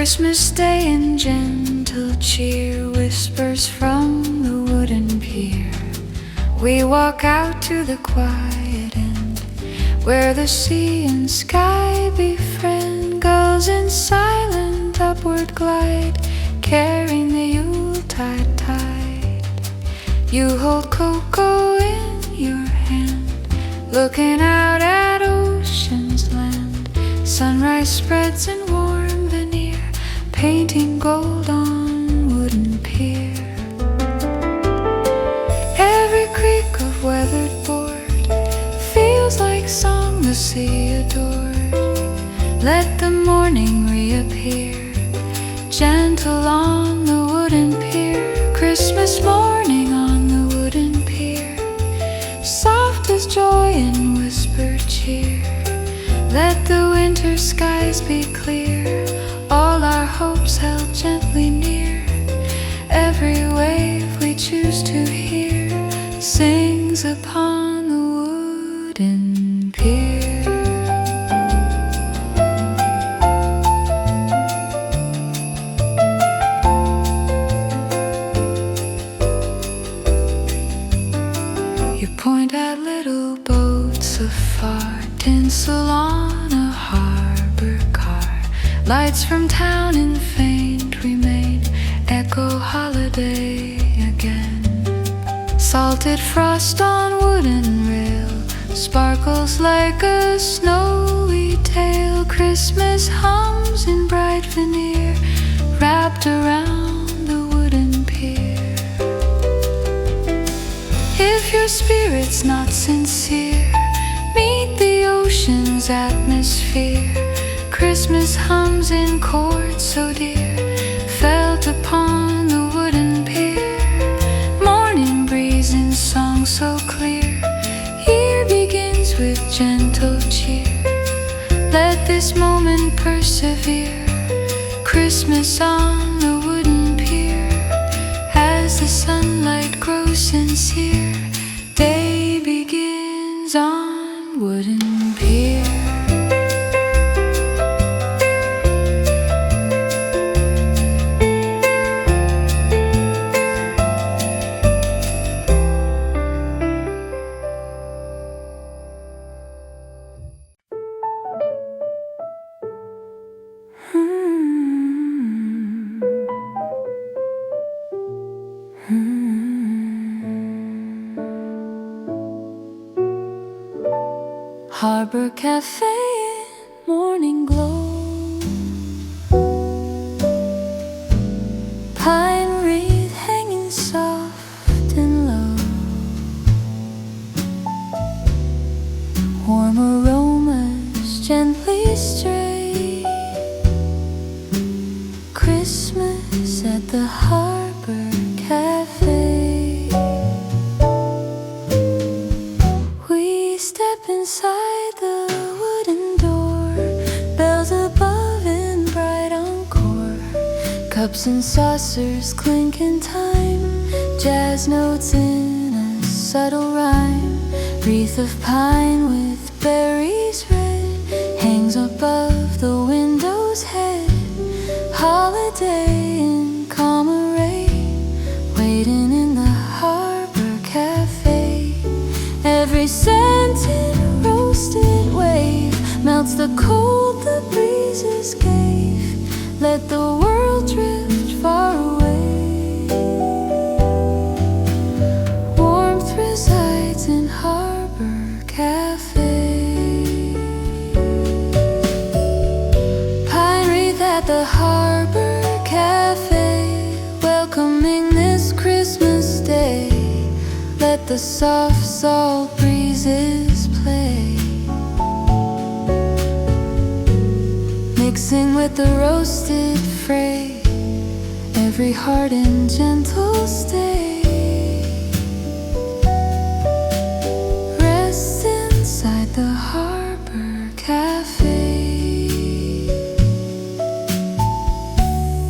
Christmas Day in gentle cheer whispers from the wooden pier. We walk out to the quiet end, where the sea and sky befriend. Gulls in silent upward glide, carrying the Yuletide tide. You hold cocoa in your hand, looking out at ocean's land. Sunrise spreads in warm veneer, painting gold on wooden pier. Every creak of weathered board feels like song the sea adored. Let the morning reappear, gentle on the wooden pier. Christmas morning on the wooden pier, soft as joy and whispered cheer. Let the winter skies be clear, all our hopes held gently near. Every wave we choose to hear sings upon the wooden pier. You point at little boats afar, tinsel on a harbor car. Lights from town in faint remain, echo holiday again. Salted frost on wooden rail sparkles like a snowy tail. Christmas hums in bright veneer, wrapped around the wooden pier. If your spirit's not sincere, meet the ocean's atmosphere. Christmas hums in chords so dear, felt upon the wooden pier. Morning breeze in song so clear, year begins with gentle cheer. Let this moment persevere, Christmas on the wooden pier. As the sunlight grows sincere, day begins on wooden pier. Harbor Cafe in morning glow, pine wreath hanging soft and low, warm aromas gently stray. Christmas at the Harbor Cafe. We step inside the wooden door, bells above in bright encore. Cups and saucers clink in time, jazz notes in a subtle rhyme. Wreath of pine with berries red hangs above the window's head. Holiday in calm array, waiting in the Harbor Cafe. Every scented roasted wave melts the cold the breezes gave. Let the world drift far away. Warmth resides in Harbor Cafe. Pine wreath at the Harbor Cafe, welcoming this Christmas Day. Let the soft salt breezes play, mixing with the roasted fray. Every heart in gentle stay. Rest inside the Harbor Cafe.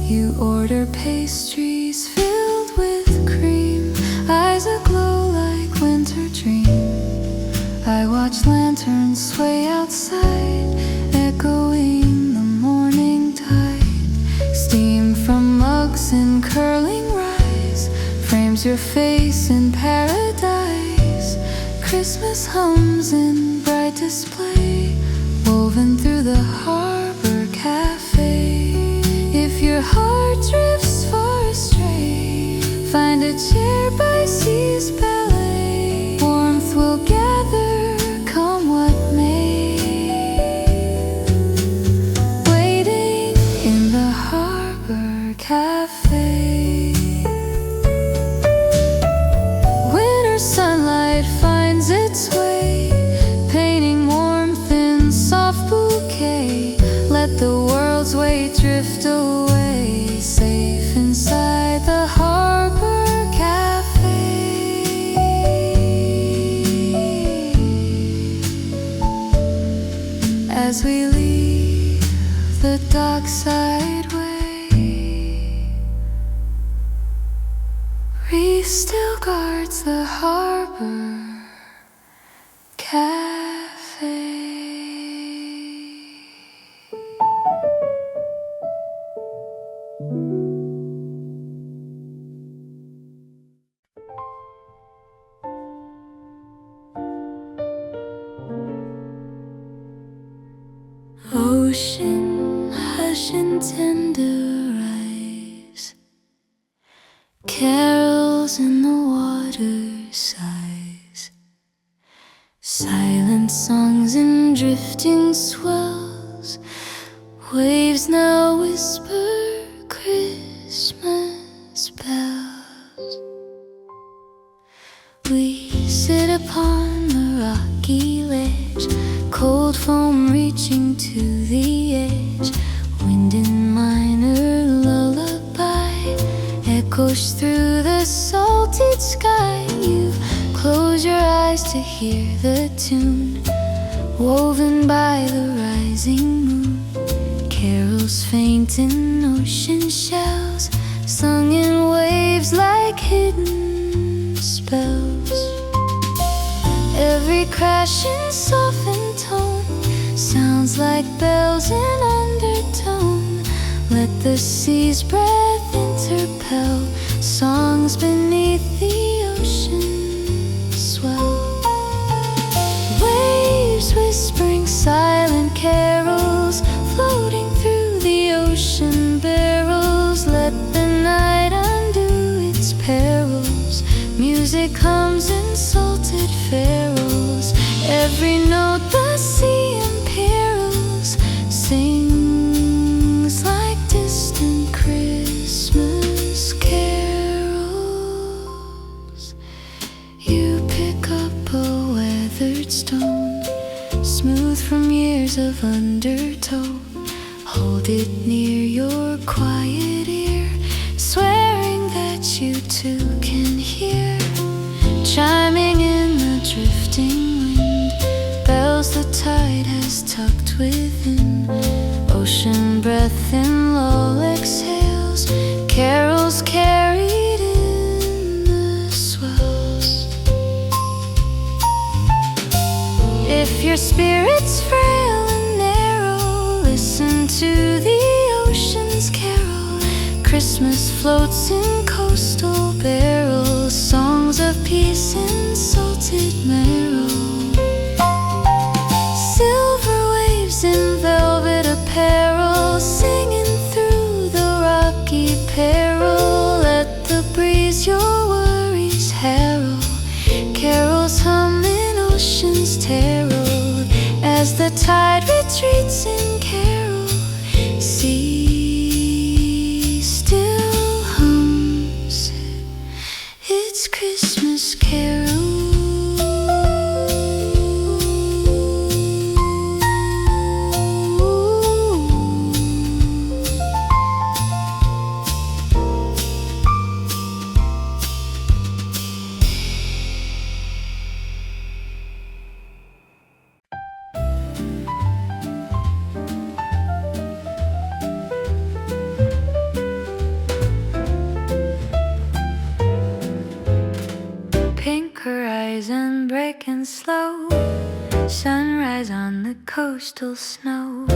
You order pastries filled with cream, eyes aglow like winter dream. I watch lanterns sway outside, echoing the morning tide. warms your face in paradise. Christmas hums in bright display, woven through the harbor cafe. If your heart drifts far astray, find a chair by sea's ballet. Warmth will gather, come what may. Waiting in the harbor cafe. Winter sunlight finds its way, painting warmth in soft bouquet. Let the world's weight drift away, safe inside the harbor cafe. As we leave the dockside way, reef still guards the harbor cafe. Ocean, hush and tenderize, carols in the water sighs, silent songs in drifting swells. Waves now whisper Christmas bells. We sit upon the rocky ledge, cold foam reaching to the edge. Wind in minor lullaby echoes through the salted sky. You close your eyes to hear the tune, woven by the rising moon. Carols faint in ocean shells, sung in waves like hidden spells. Every crashing softened tone sounds like bells in undertone. Let the sea's breath interpel songs beneath the ocean swell. Waves whispering silent carols, floating through the ocean barrels. Let the night undo its perils. Music hums in salted ferrules. Every note the sea imperils sings like distant Christmas carols. You pick up a weathered stone, smooth from years of undertow. Hold it near your quiet ear, swearing that you too can hear. Chiming in the drifting wind, bells the tide has tucked within. Ocean breath in lull exhales, carols carried in the swells. If your spirit's frail and narrow, listen to the ocean's carol. Christmas floats in coastal barrels, songs of peace in salted marrow. Silver waves in velvet apparel, singing through the rocky peril. Let the breeze your worries harrow. Carols hum in ocean's terror as the tide retreats in carol. Sea still hums its Christmas carol. Pink horizon breaking slow, sunrise on the coastal snow.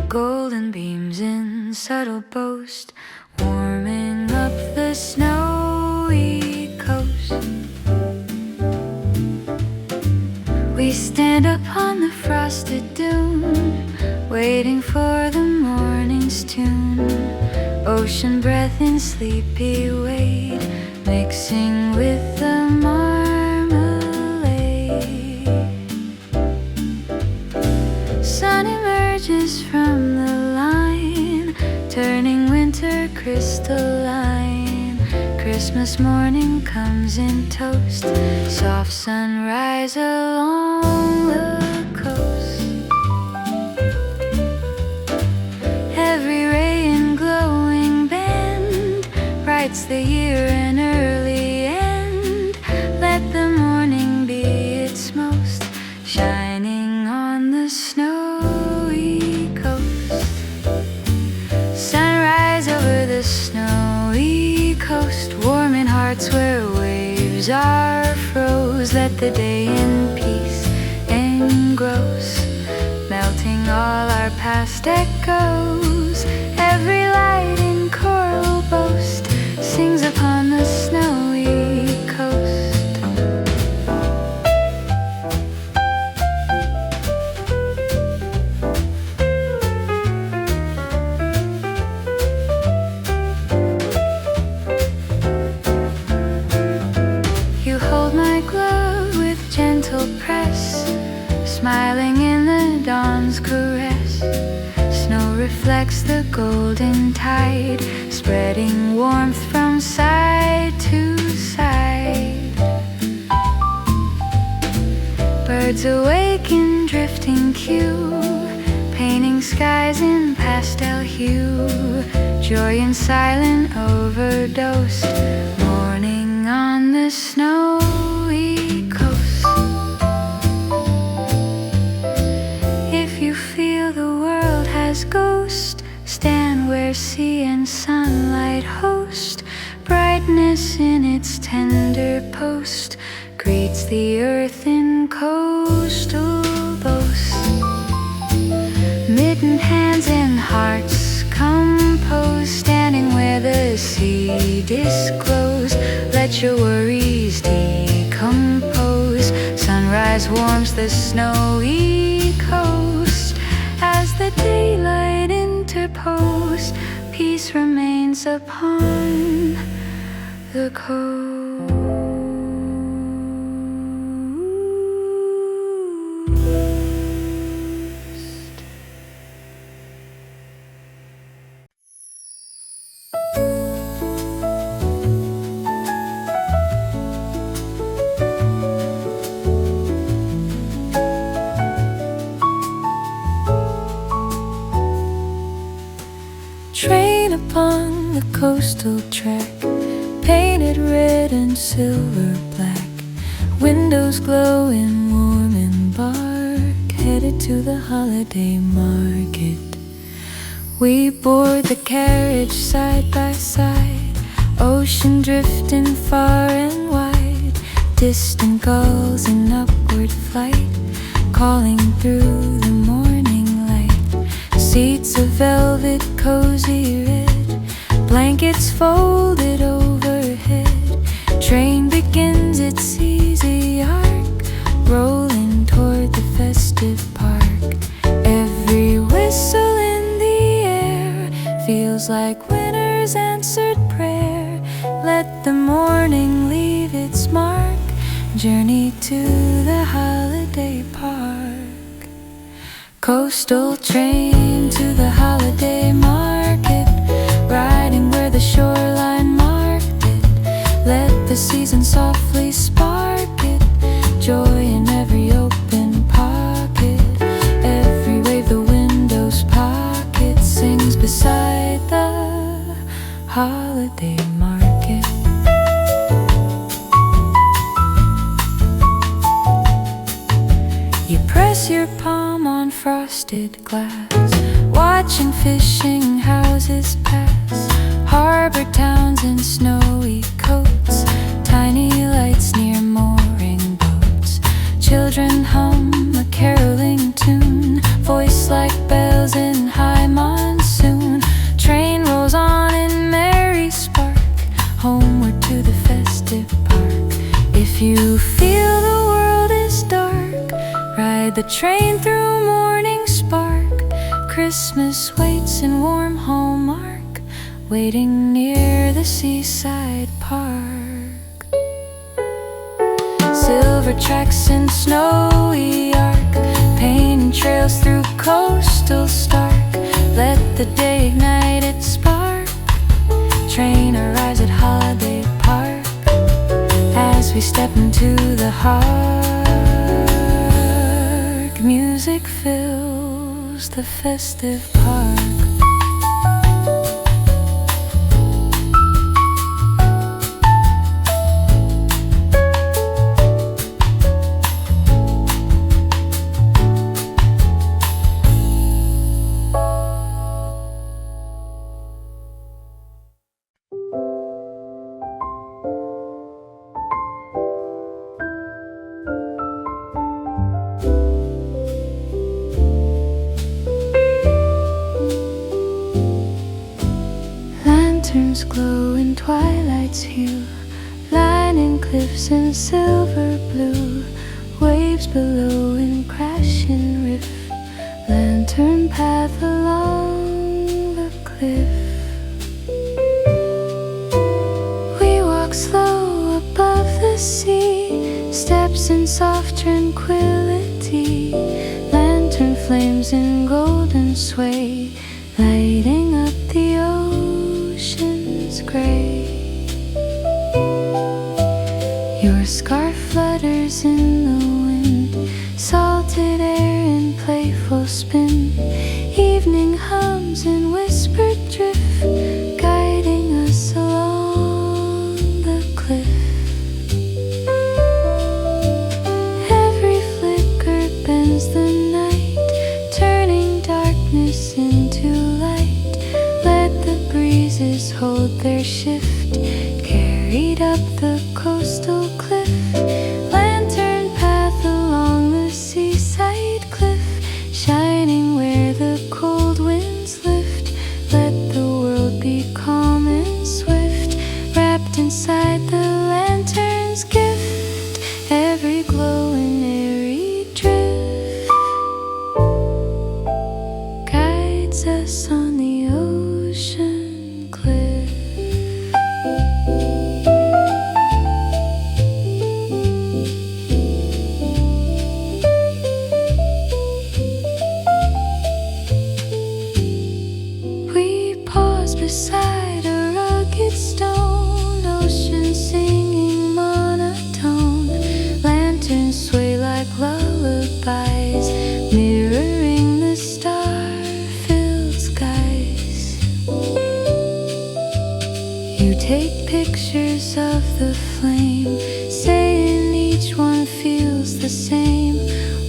Golden beams in subtle boast, warming up the snowy Stand upon the frosted dune, waiting for the morning's tune. Ocean breath in sleepy wade, mixing with the marmalade. Sun emerges from the line, turning winter crystalline. Christmas morning comes in toast, soft sunrise along the coast. Every ray in glowing band writes the year an early end. Let the morning be its most, shining on the snowy coast. Sunrise over the snowy coast, warm in hearts where waves are froze. Let the day in peace engross, melting all our past echoes. Every light in choral boast sings upon the snowy coast. You hold my glove with gentle press, smiling in the dawn's caress. Snow reflects the golden tide, spreading warmth from side to side. Birds awake in drifting queue, painting skies in pastel hue. Joy in silent overdose, morning on the snowy coast. If you feel the world has ghost, stand where sea and sunlight host. Brightness in its tender post greets the earth in coastal boast. Mittened hands and hearts compose, standing where the sea disclose. Let your worries decompose. Sunrise warms the snowy coast. As the daylight interposed, peace remains upon the coast. Train upon the coastal track, painted red and silver black. Windows glowing warm in bark, headed to the holiday market. We board the carriage side by side, ocean drifting far and wide. Distant gulls in upward flight, calling through the morning light. Seats of velvet cozy red, blankets folded overhead. Train begins its easy arc, rolling toward the festive park. Every whistle in the air feels like winter's answered prayer. Let the morning leave its mark, journey to the holiday park. Coastal train to the holiday market, riding where the shoreline marked it. Let the season softly spark it, joy in every open pocket. Every wave the window's pocket sings beside the holiday market. You press your palm on frosted glass, watching fishing houses pass. Harbor towns in snowy coats, tiny lights near mooring boats. Children hum a caroling tune, voice like bells in high monsoon. Train rolls on in merry spark, homeward to the festive park. If you feel the world is dark, ride Ride the train through morning spark. Christmas waits in warm Hallmark, waiting near the seaside park. Silver tracks in snowy arc, painting trails through coastal stark. Let the day ignite its spark. Train arrives at Holiday Park. As we step into the heart, music fills the festive park. Lanterns glow in twilight's hue, lining cliffs in silver blue. Waves below in crashing riff, lantern path along the cliff. We walk slow above the sea, steps in soft tranquility. Lantern flames in golden sway, lighting up the ocean's gray. Your scarf flutters in the wind, salted air in playful spin. Evening hums in whispered drift, guiding us along the cliff. Every flicker bends the night, turning darkness into light. Let the breezes hold their shift, carried up the coastal cliff. Lantern path along the seaside cliff, shining where the cold winds lift. Let the world be calm and swift, wrapped inside the lantern's gift. Every glow and airy drift guides us on the ocean cliff. We pause beside a rugged stone, ocean singing monotone. Lanterns sway like lullabies, mirroring the star-filled skies. You take pictures of the flame, saying each one feels the same.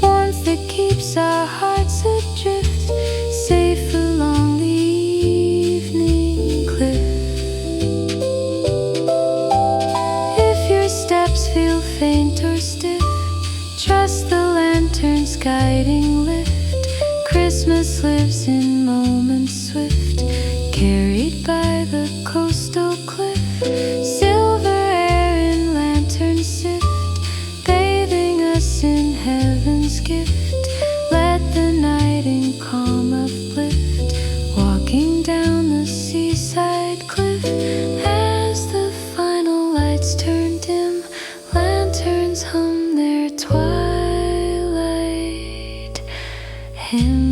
Warmth that keeps our hearts adrift, safe along the evening cliff. If your steps feel faint or stiff, trust the lantern's guiding lift. Christmas lives in moments swift, carried by the coastal cliff. Silver air in lantern sift, bathing us in heaven's gift. Let the night in calm uplift, walking down the seaside cliff. As the final lights turn dim, lanterns hum their twilight hymn.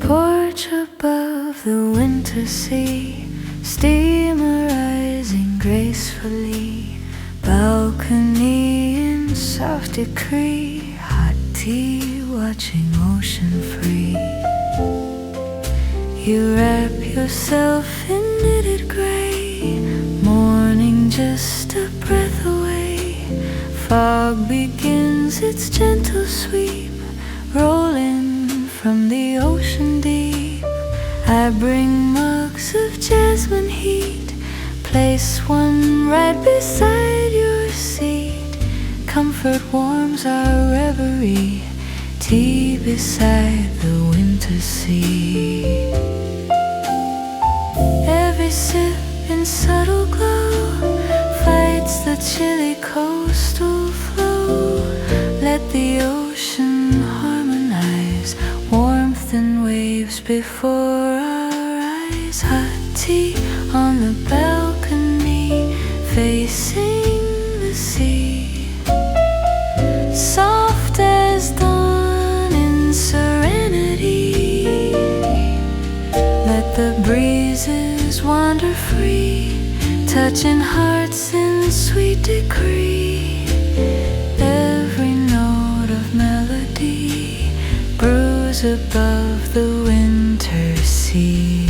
Porch above the winter sea, steamer rising gracefully. Balcony in soft decree, hot tea watching ocean free. You wrap yourself in knitted gray, morning just a breath away. Fog begins its gentle sweep, rolling from the ocean deep. I bring mugs of jasmine heat, place one right beside your seat. Comfort warms our reverie, tea beside the winter sea. Every sip in subtle glow fights the chilly coastal flow. Let the ocean harmonize, warmth and waves before our eyes. Hot tea on the balcony, facing the sea. Soft as dawn in serenity, let the breezes wander free, touching hearts in sweet decree. Every note of melody brews above the winter sea.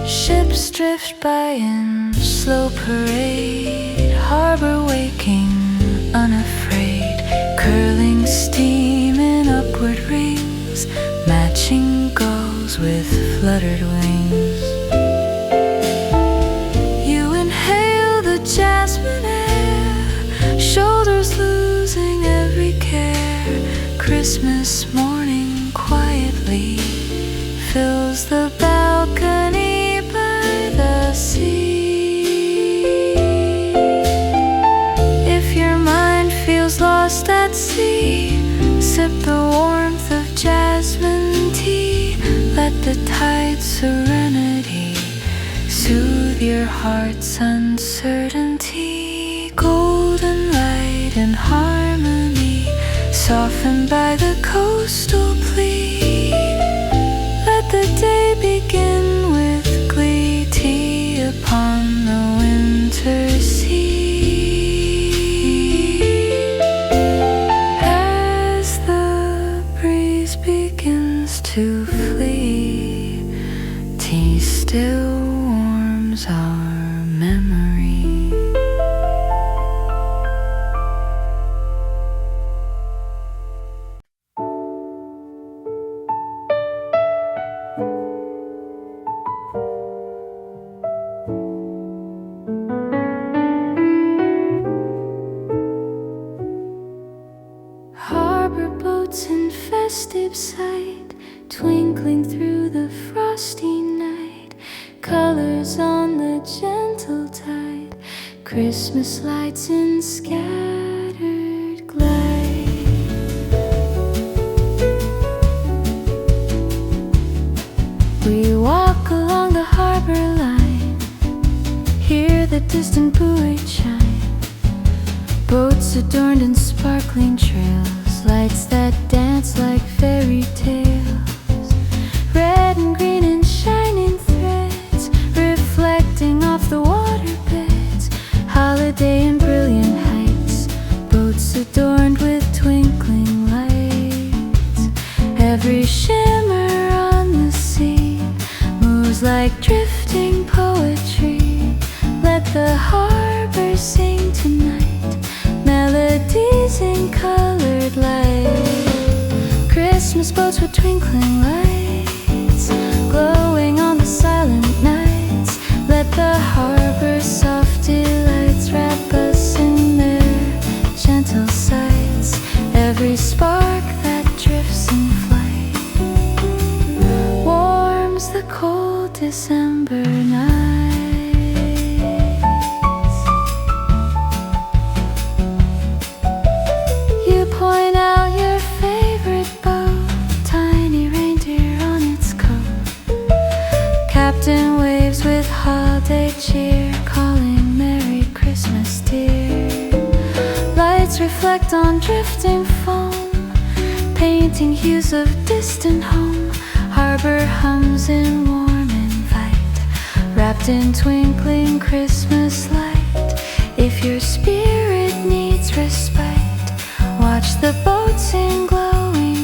Ships drift by in slow parade, harbor waking unafraid, curling steam in upward rings, matching gulls with fluttered wings. You inhale the jasmine air, shoulders losing every care. Christmas morning quietly fills the balcony by the sea. Lost at sea, sip the warmth of jasmine tea. Let the tide's serenity soothe your heart's uncertainty. Golden light and harmony, softened by the coastal plea. Let the day begin with glee, tea upon the winter sea. To flee, tea still warms our memory. Harbor boats in festive sight, twinkling through the frosty night, colors on the gentle tide, Christmas lights in scattered glide. We walk along the harbor line, hear the distant buoy chime, boats adorned in sparkling trails, lights that dance like fairy tales. Red and green and shining threads, reflecting off the waterbeds. Holiday in brilliant heights, boats adorned with twinkling lights. Every shimmer on the sea moves like drifting poetry. Let the harbor sing tonight, melodies in colored light. Christmas boats with twinkling lights, glowing on the silent nights. Let the harbor's soft delights wrap us in their gentle sights. Every spark that drifts in flight warms the cold December nights. You point out your favorite boat, tiny reindeer on its coat. Captain waves with holiday cheer, calling Merry Christmas, dear. Lights reflect on drifting foam, painting hues of distant home. Harbor hums in warm invite, wrapped in twinkling Christmas light. If your spirit needs respite, watch the boats in glowing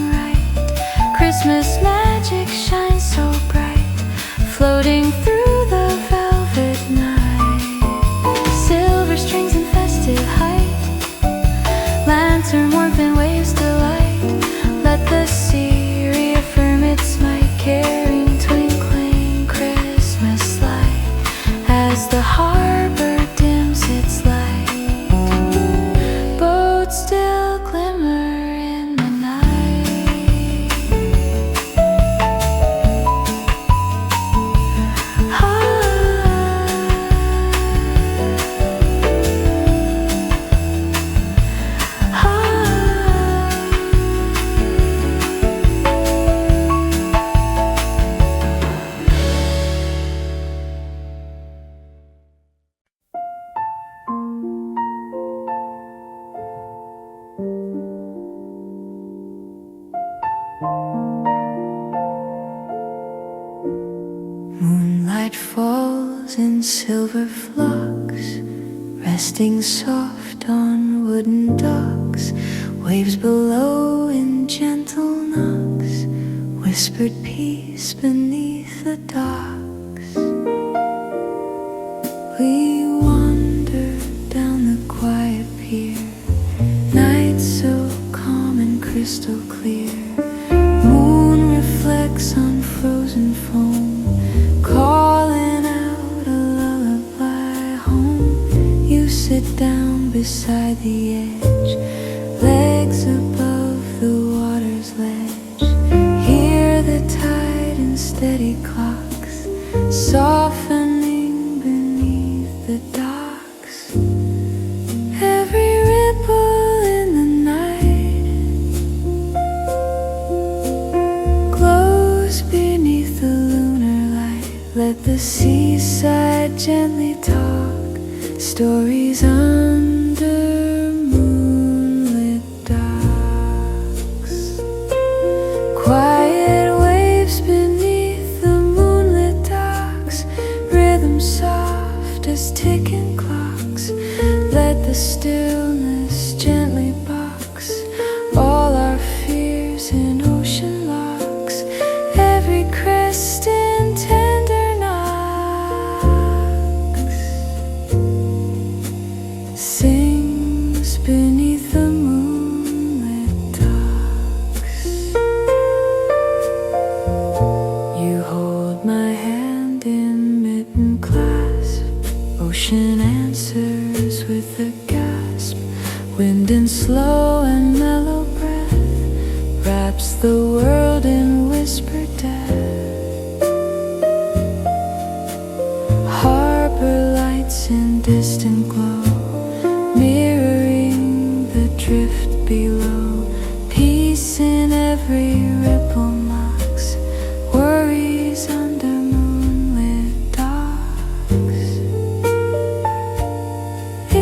sing soft on wooden docks, waves below in gentle knocks, whispered peace beneath the docks. We wander down the quiet pier, night so calm and crystal clear. Moon reflects on frozen foam, calling out a lullaby home. You sit down beside the edge, legs above the water's ledge. Hear the tide in steady clocks, softening beneath the docks. Every ripple in the night glows beneath the lunar light. Let the seaside gently talk stories under moonlit docks. Quiet waves beneath the moonlit docks, rhythm soft as ticking clocks. Let the stillness gently box all our fears in ocean locks. Every crest in tender knocks sings beneath the moonlit docks. You hold my hand in mitten clasp, ocean answers with a gasp. Wind in slow and mellow breath wraps the world in whispered death. Harbor lights in distant glow, mirroring the drift below. Peace in every ripple mocks worries under moonlit docks.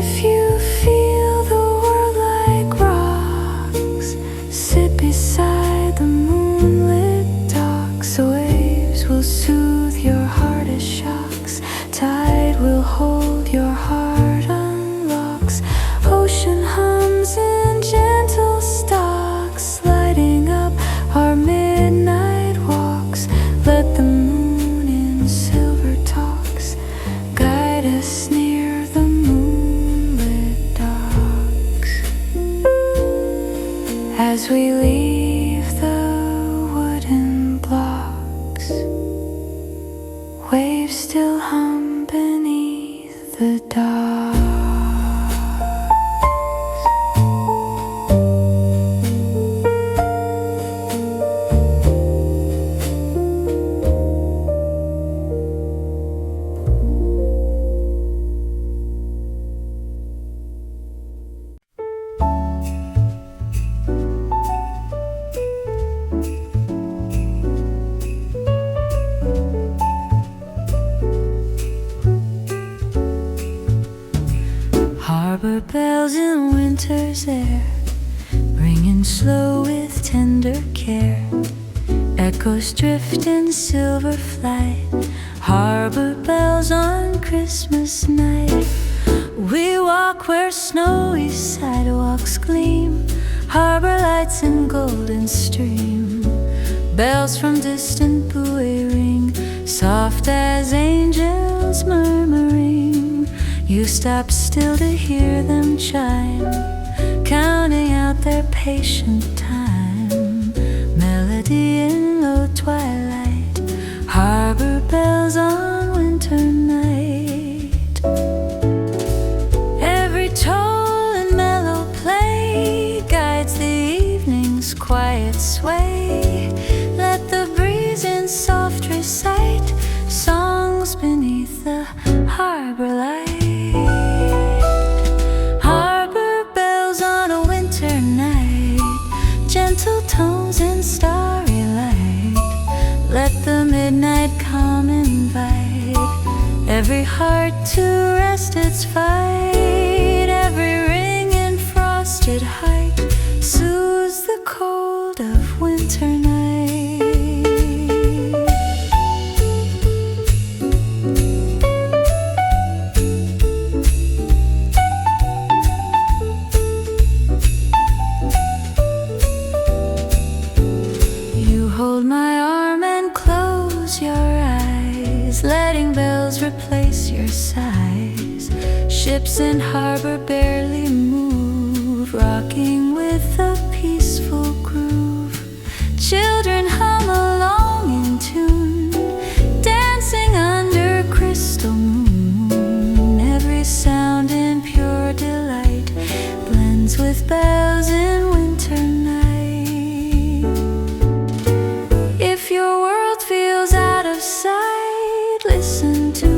If you feel the world like rocks, sit beside the moonlit docks. Waves will soothe your heart as shocks, tide will hold your heart unlocks. Ocean hums in gentle stalks, lighting up our midnight walks. Let the moon in silver talks guide us near the moonlit docks. As we leave the wooden blocks, waves still hum beneath the docks. Harbor bells in winter's air, ringing slow with tender care. Echoes drift in silver flight, harbor bells on Christmas night. We walk where snowy sidewalks gleam, harbor lights in golden stream. Bells from distant buoy ring, soft as angels murmuring. You stop still to hear them chime, counting out their patient time. Melody in low twilight, harbor bells on winter night. Every toll and mellow play guides the evening's quiet sway. Let the breeze in soft recite songs beneath the harbor light. Harbor bells on a winter night, gentle tones in starry light. Let the midnight calm invite every heart to rest its fight. Every ring in frosted height soothes the cold of winter night. ships in harbor barely move, rocking with a peaceful groove. Children hum along in tune, dancing under crystal moon. Every sound in pure delight blends with bells in winter night. If your world feels out of sight, listen to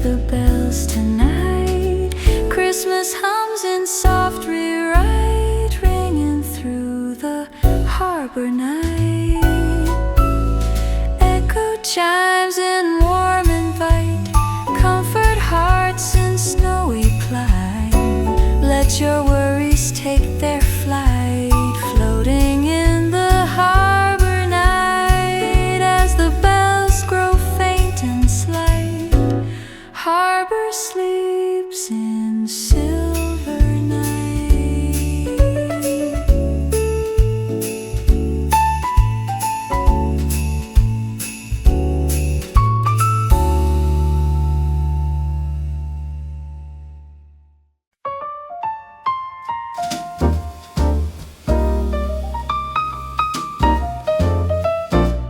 the bells tonight. Christmas hums in soft rewrite, ringing through the harbor night. Echo chimes in warm invite, comfort hearts in snowy climb. Let your worries take their flight, floating in the harbor night. As the bells grow faint and slight, harbor sleeps in silver night.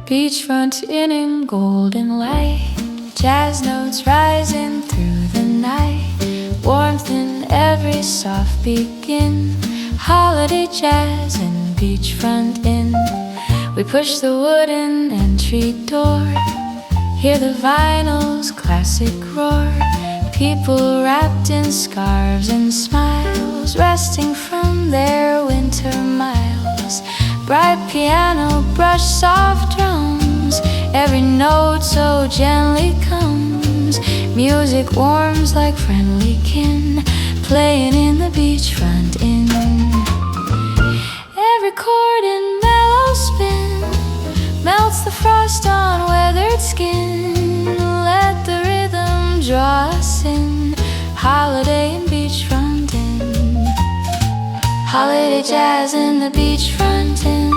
Beachfront inn in golden light, jazz notes rising through the night. Warmth in every soft begin, holiday jazz in beachfront inn. We push the wooden entry door, hear the vinyl's classic roar. People wrapped in scarves and smiles, resting from their winter miles. Bright piano, brush soft drums, every note so gently comes. Music warms like friendly kin, playing in the beachfront inn. Every chord in mellow spin melts the frost on weathered skin. Let the rhythm draw us in, holiday in beachfront inn. Holiday jazz in the beachfront inn,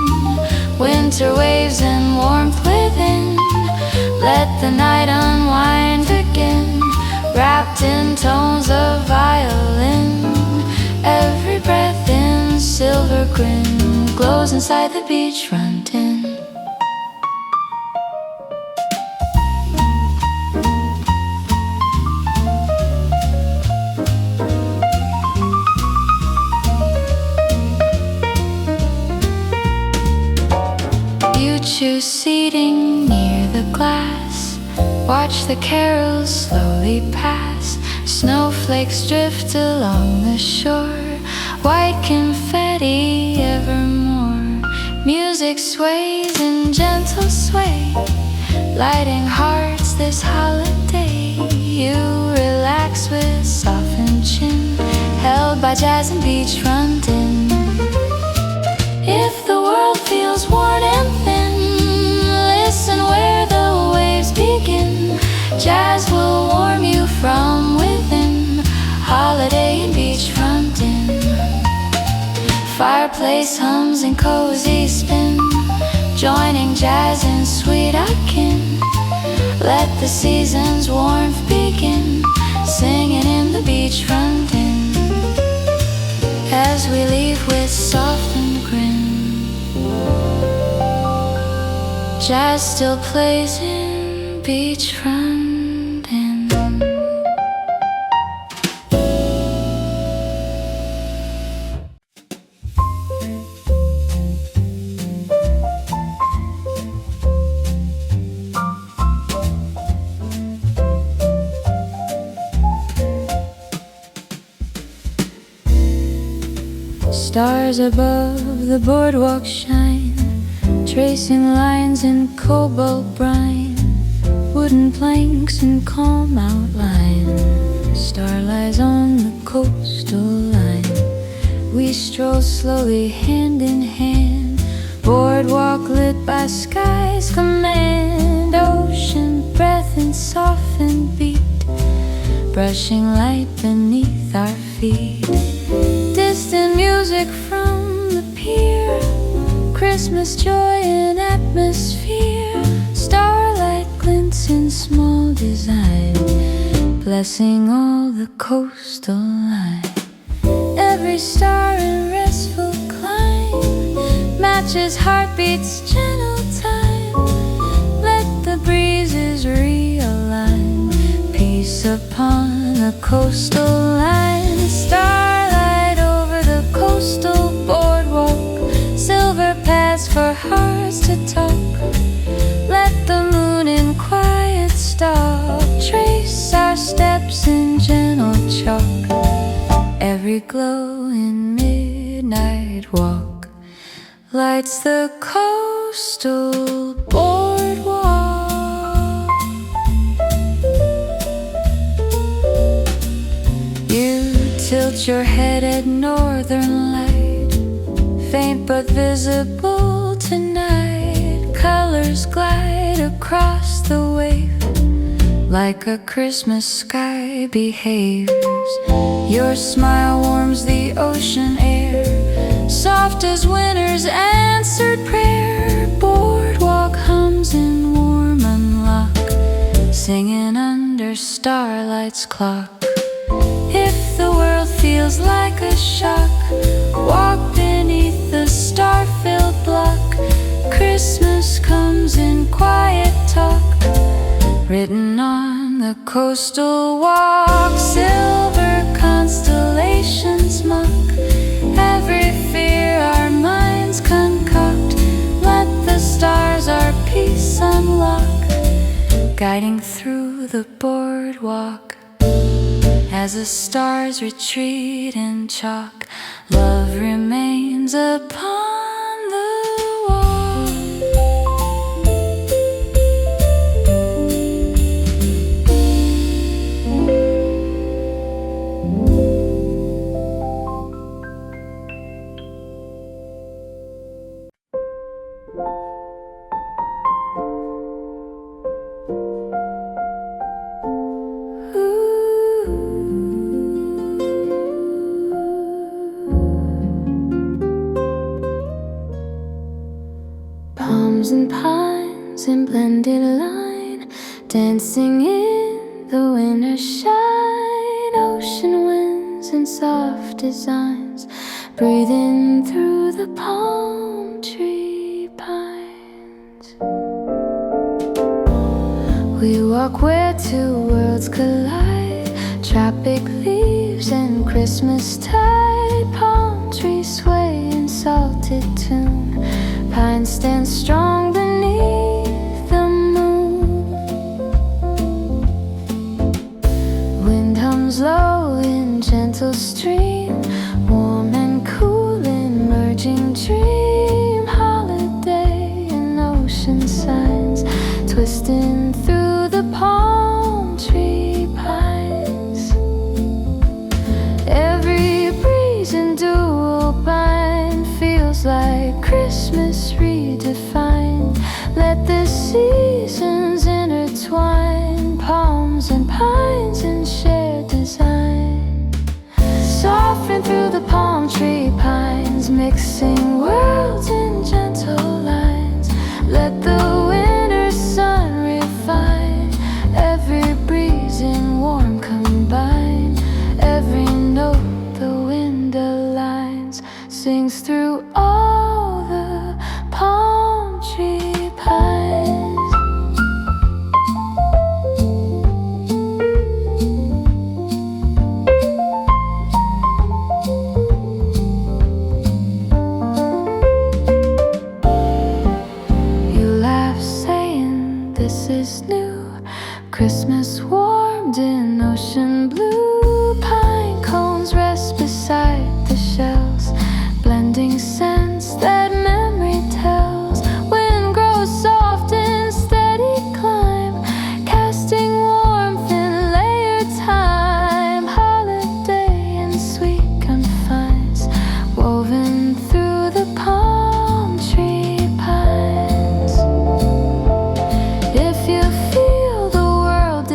winter waves and warmth within. Let the night unwind again, wrapped in tones of violin. Every breath in silver grin glows inside the beachfront inn. You choose seating near the glass, watch the carols slowly pass. Snowflakes drift along the shore, white confetti evermore. Music sways in gentle sway, lighting hearts this holiday. You relax with softened chin, held by jazz and beachfront inn. If the world feels worn and thin, listen where the waves begin. Jazz will warm you from within, holiday in beachfront inn. Fireplace hums in cozy spin, joining jazz in sweet akin. Let the season's warmth begin, singing in the beachfront inn. As we leave with softened grin, jazz still plays in beachfront inn. Stars above the boardwalk shine, tracing lines in cobalt brine. Wooden planks in calm outline, star lies on the coastal line. We stroll slowly hand in hand, boardwalk lit by sky's command. Ocean breath and softened beat, brushing light beneath our feet. Distant music from the pier, Christmas joy in atmosphere. Starlight glints in small design, blessing all the coastal line. Every star in restful climb matches heartbeat's gentle time. Let the breezes realign, peace upon the coastal line. Starlight over the coastal boardwalk, silver paths for hearts to talk. Let the moon in quiet stop, trace our steps in gentle chalk. Every glow in midnight walk lights the coastal boardwalk. You tilt your head at northern light, faint but visible tonight. Colors glide across the wave, like a Christmas sky behaves. Your smile warms the ocean air, soft as winter's answered prayer. Boardwalk hums in warm unlock, singing under starlight's clock. If the world feels like a shock, walk beneath the star-filled block. Christmas comes in quiet talk, written on the coastal walk. Silver constellations mock every fear our minds concoct. Let the stars our peace unlock, guiding through the boardwalk. As the stars retreat in chalk, love remains upon the wall. Palms and pines in blended line, dancing in the winter shine. Ocean winds and soft designs, breathing through the palm tree pines. We walk where two worlds collide, tropic leaves and Christmas tide. Palm trees sway in salted tune, pines stand strong beneath the moon. Wind hums low in gentle stream, warm and cool in merging dream. Holiday in ocean signs, twisting through the palm tree pines. Every breeze in dual bind feels like Christmas redefined. Let the seasons intertwine, palms and pines in shared design. Soften through the palm tree pines, mixing worlds in gentle lines. Let the winter sun refine, every breeze in warm combine. Every note the wind aligns, sings through all the palm tree pines. You laugh saying this is new, Christmas warmed in ocean blue. Pine cones rest beside the shells, blending scents that memory tells. Wind grows soft in steady climb, casting warmth in layered time. Holiday in sweet confines, woven through the palm tree pines. If you feel the world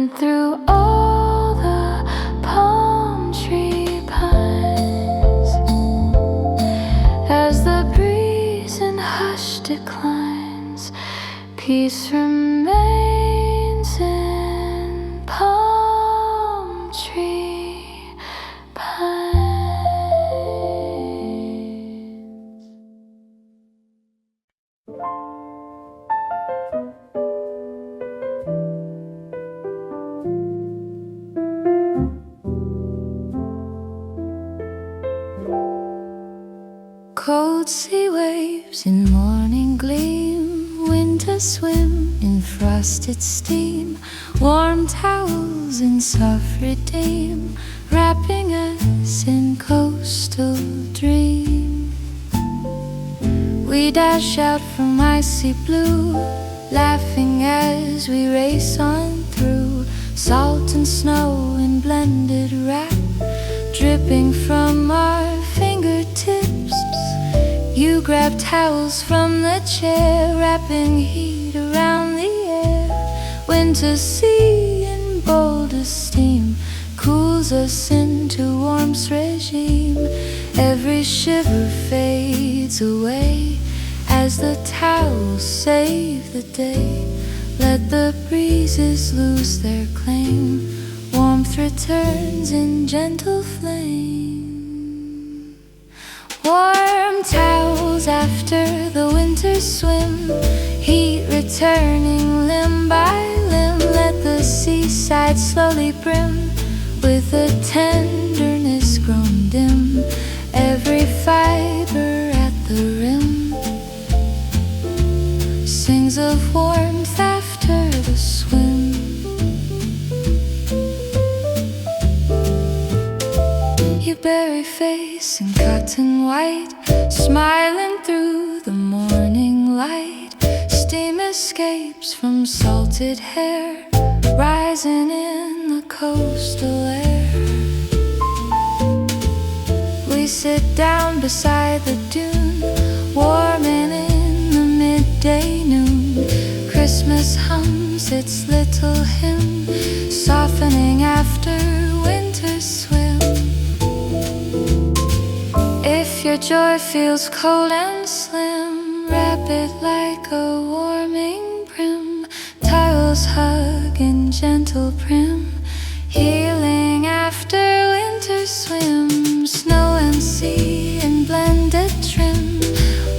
wind through all the palm tree pines. As the breeze in hush declines, peace remains in palm tree pines. Cold sea waves in morning gleam, winter swim in frosted steam, warm towels in soft redeem, wrapping us in coastal dream. We dash out from icy blue, laughing as we race on through salt and snow in blended wrap, dripping from our fingertips. You grab towels from the chair, wrapping heat around the air. Winter sea in boldest steam cools us into warmth's regime. Every shiver fades away as the towels save the day. Let the breezes lose their claim. Warmth returns in gentle flame. Warm towels after the winter swim, heat returning limb by limb. Let the seaside slowly brim with a tenderness grown dim. Every fiber at the rim sings of warmth after the swim. You bury face in cotton white, smiling through the morning light. Steam escapes from salted hair, rising in the coastal air. We sit down beside the dune, warming in the midday noon. Christmas hums its little hymn, softening after winter's swim. If your joy feels cold and slim, wrap it like a warming brim. Tiles hug in gentle prim, healing after winter swim. Snow and sea in blended trim,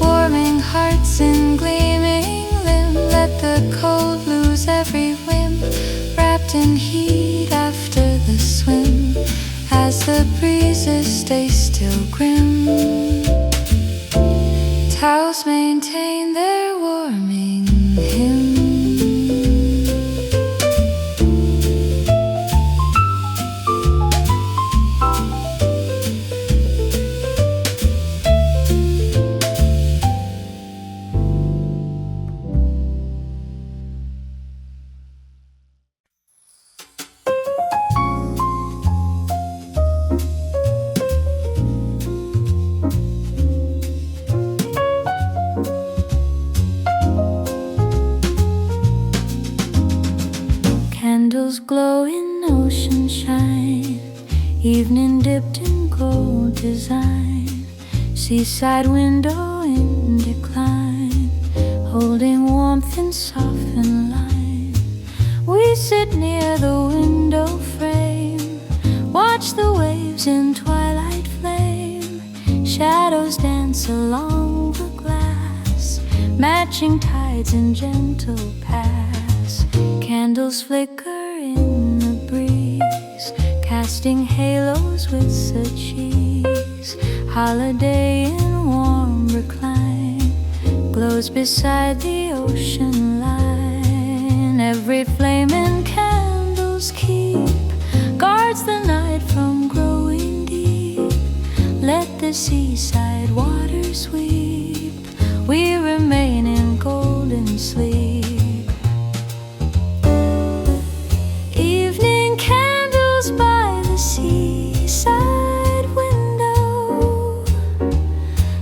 warming hearts in gleaming limb. Let the cold lose every whim, wrapped in heat after the swim. As the breezes stay still grim, towels maintain their warming hymn. Candles glow in ocean shine, evening dipped in gold design. Seaside window in decline, holding warmth in softened line. We sit near the window frame, watch the waves in twilight flame. Shadows dance along the glass, matching tides in gentle pass. Candles flicker in the breeze, casting halos with such ease. Holiday in warm recline, glows beside the ocean line. Every flame in candles keep, guards the night from growing deep. Let the seaside waters weep, we remain in golden sleep. Evening candles by the seaside window,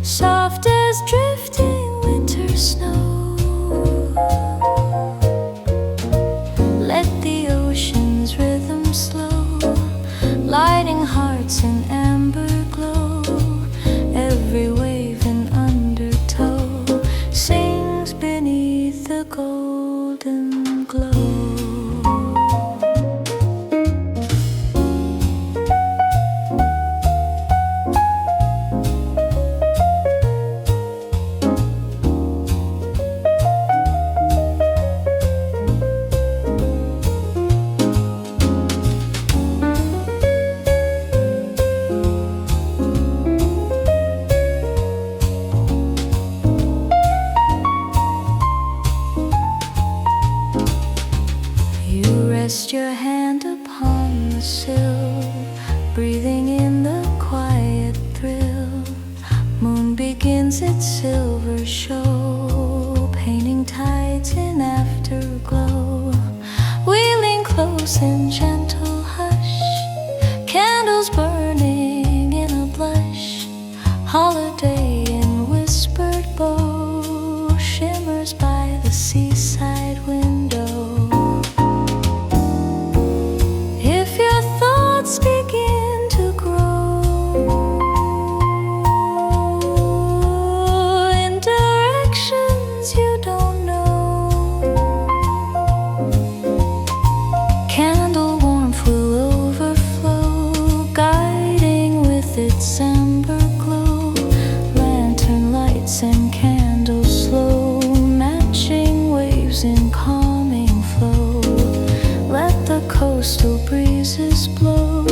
soft as drifting winter snow. golden glow. Rest your hand upon the sill, breathing in the quiet thrill. Moon begins its silver show, painting tides in afterglow. We lean close in gentle hush, candles burning in a blush. Holiday in whispered bow shimmers by the seaside window. Begin to grow in directions you don't know. Candle warmth will overflow, guiding with its amber glow. Lantern lights and candles slow, matching waves in calming flow. Let the coastal breezes blow,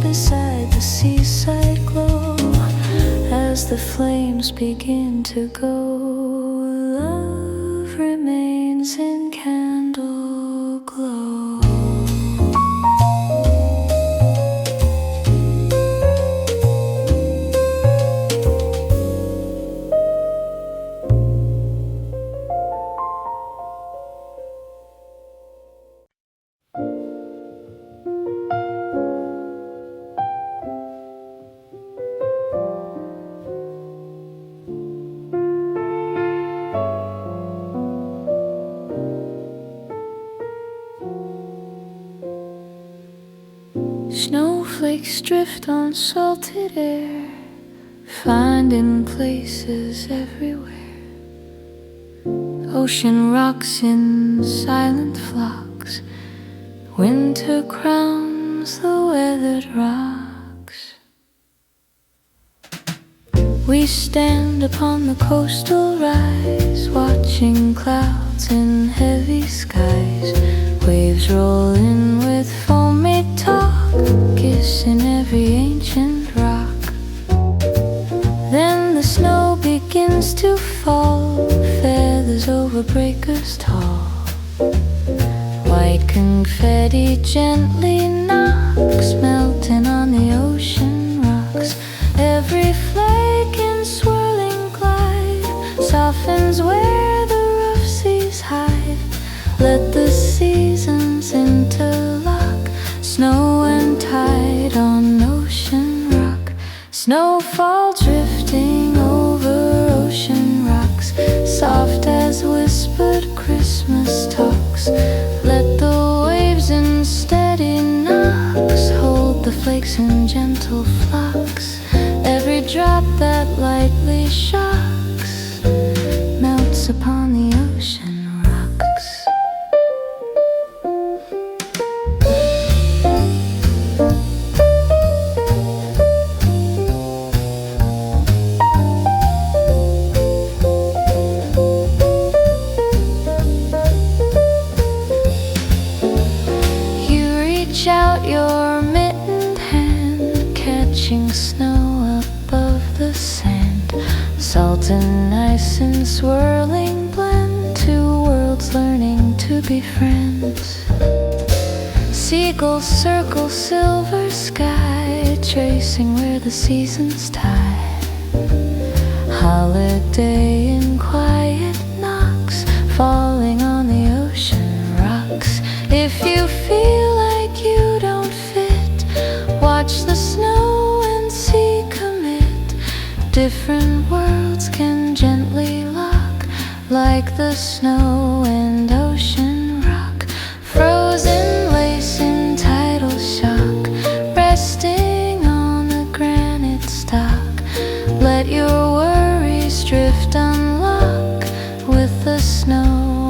beside the seaside glow. As the flames begin to go, love remains in candle glow. Snowflakes drift on salted air, finding places everywhere. Ocean rocks in silent flocks, winter crowns the weathered rocks. We stand upon the coastal rise, watching clouds in heavy skies. Waves roll in with foamy talk, kissing every ancient rock. Then the snow begins to fall, feathers over breakers tall. White confetti gently knocks, melting on the ocean rocks. Every flake in swirling glide softens where the rough seas hide. Let the seasons interlock, snow and tide on ocean rock. Snowfall drifting over ocean rocks, soft as whispered Christmas talks. Let the waves in steady knocks hold the flakes in gentle flocks. Every drop that lightly shocks melts upon the ocean rocks. Reach out your mittened hand, catching snow above the sand. Salt and ice in swirling blend, two worlds learning to be friends. Seagulls circle silver sky, tracing where the seasons tie. Holiday in quiet knocks, falling on the ocean rocks. If you feel like you don't fit, watch the snow and sea commit. Different worlds can gently lock, like the snow and ocean rock. Frozen lace in tidal shock, resting on the granite stock. Let your worries drift unlock with the snow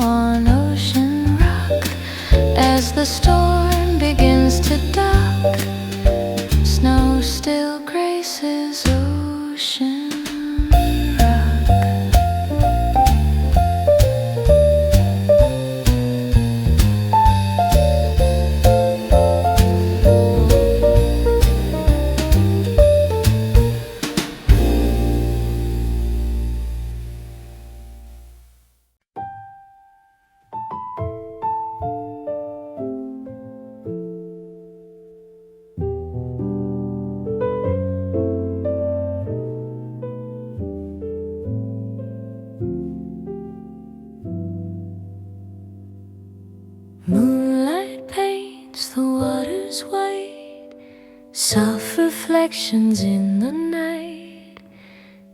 the storm begins to dock, snow still graces ocean rock. Moonlight paints the waters white, soft reflections in the night,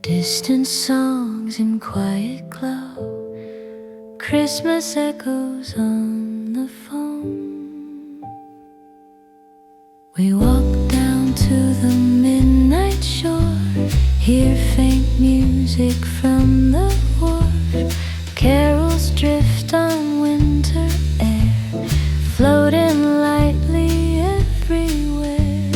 distant songs in quiet glow, Christmas echoes on the foam. We walk down to the midnight shore, hear faint music from the wharf, carols drift on winter air, floating lightly everywhere.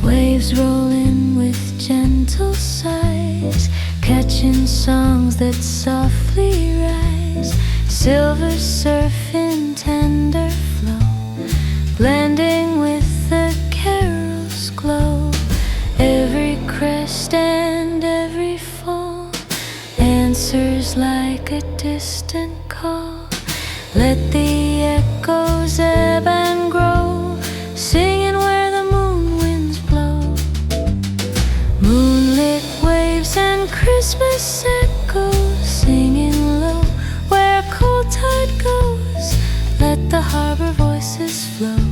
Waves roll in with gentle sighs, catching songs that softly rise. Silver surf in tender flow, blending with the carol's glow. Every crest and every fall answers like a distant call. Let the echoes ebb and grow, singing where the moon winds blow. Moonlit waves and Christmas echoes, singing low where cold tide goes. Let the harbor voices flow,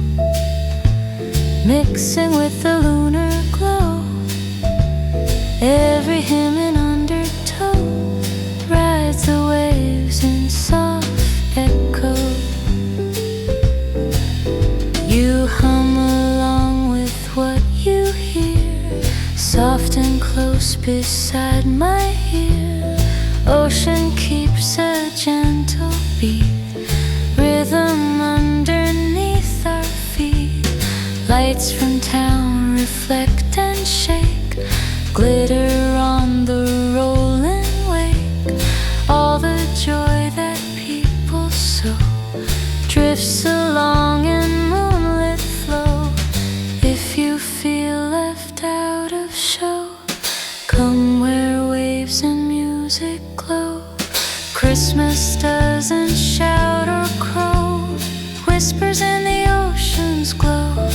mixing with the lunar glow. Every hymn in undertow rides the waves in soft echo. You hum along with what you hear, soft and close beside my ear. Ocean keeps a gentle beat, rhythm underneath our feet. Lights from town reflect and shake, glitter on the rolling wake. All the joy that people sow drifts along in moonlit flow. If you feel left out of show, come where waves and music glow. Christmas doesn't shout or crow, whispers in the ocean's glow.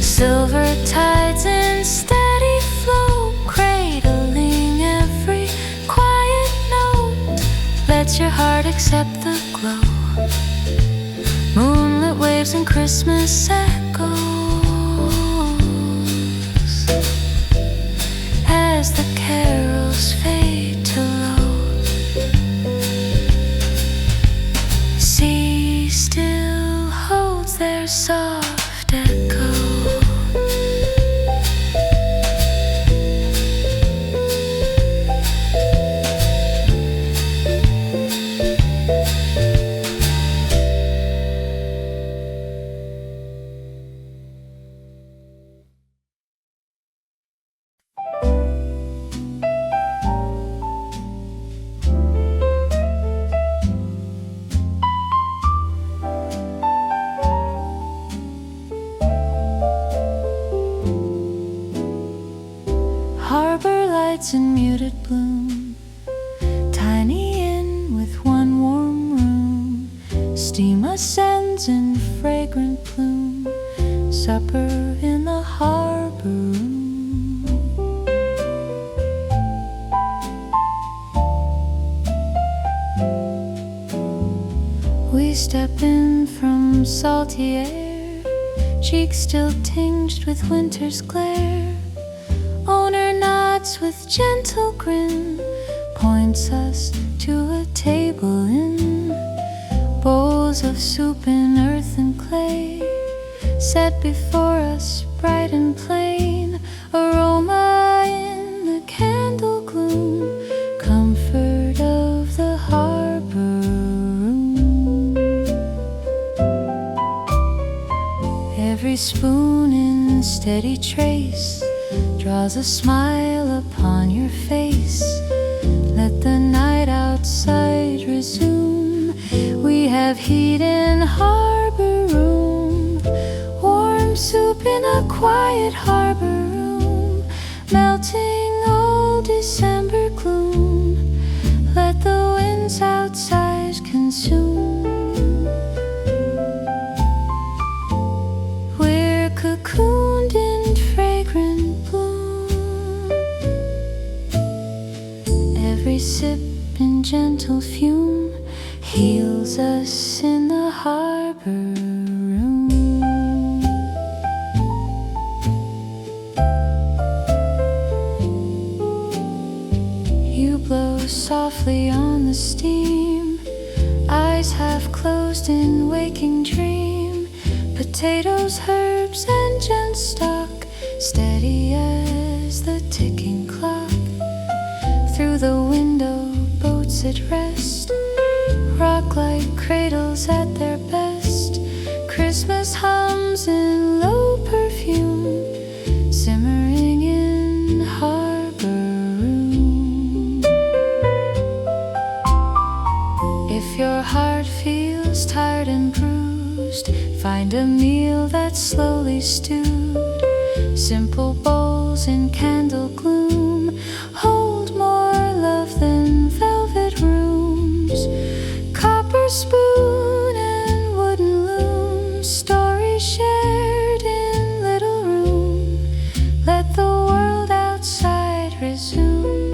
Silver tides in steady flow, cradling every quiet note. Let your heart accept the glow. Moonlit waves and Christmas echoes as the carols fade to low. Sea still holds their soft echo. Harbor lights in muted bloom, tiny inn with one warm room. Steam ascends in fragrant plume, supper in the harbor room. We step in from salty air, cheeks still tinged with winter's glare. Owner nods with gentle grin, points us to a table in bowls of soup in earth and clay, set before us bright and plain. Aroma in the candle gloom, comfort of the harbor room. Every spoon in steady trace draws a smile upon your face. Let the night outside resume. We have heat in harbor room, warm soup in a quiet harbor room, melting all December gloom. Let the winds outside consume. We're cocooned in fragrant bloom. Every sip in gentle fume heals us in the harbor room. You blow softly on the steam, eyes half closed in waking dream. Potatoes, herbs, and gin stock, steady as the ticking clock. Through the window, boats at rest rock like cradles at their best. Christmas hums in low perfume, simmering in harbor room. If your heart feels tired and bruised, find a meal that's slowly stewed. Simple bowls in candle gloom hold more love than velvet rooms. Copper spoon and wooden loom, stories shared in little room. Let the world outside resume.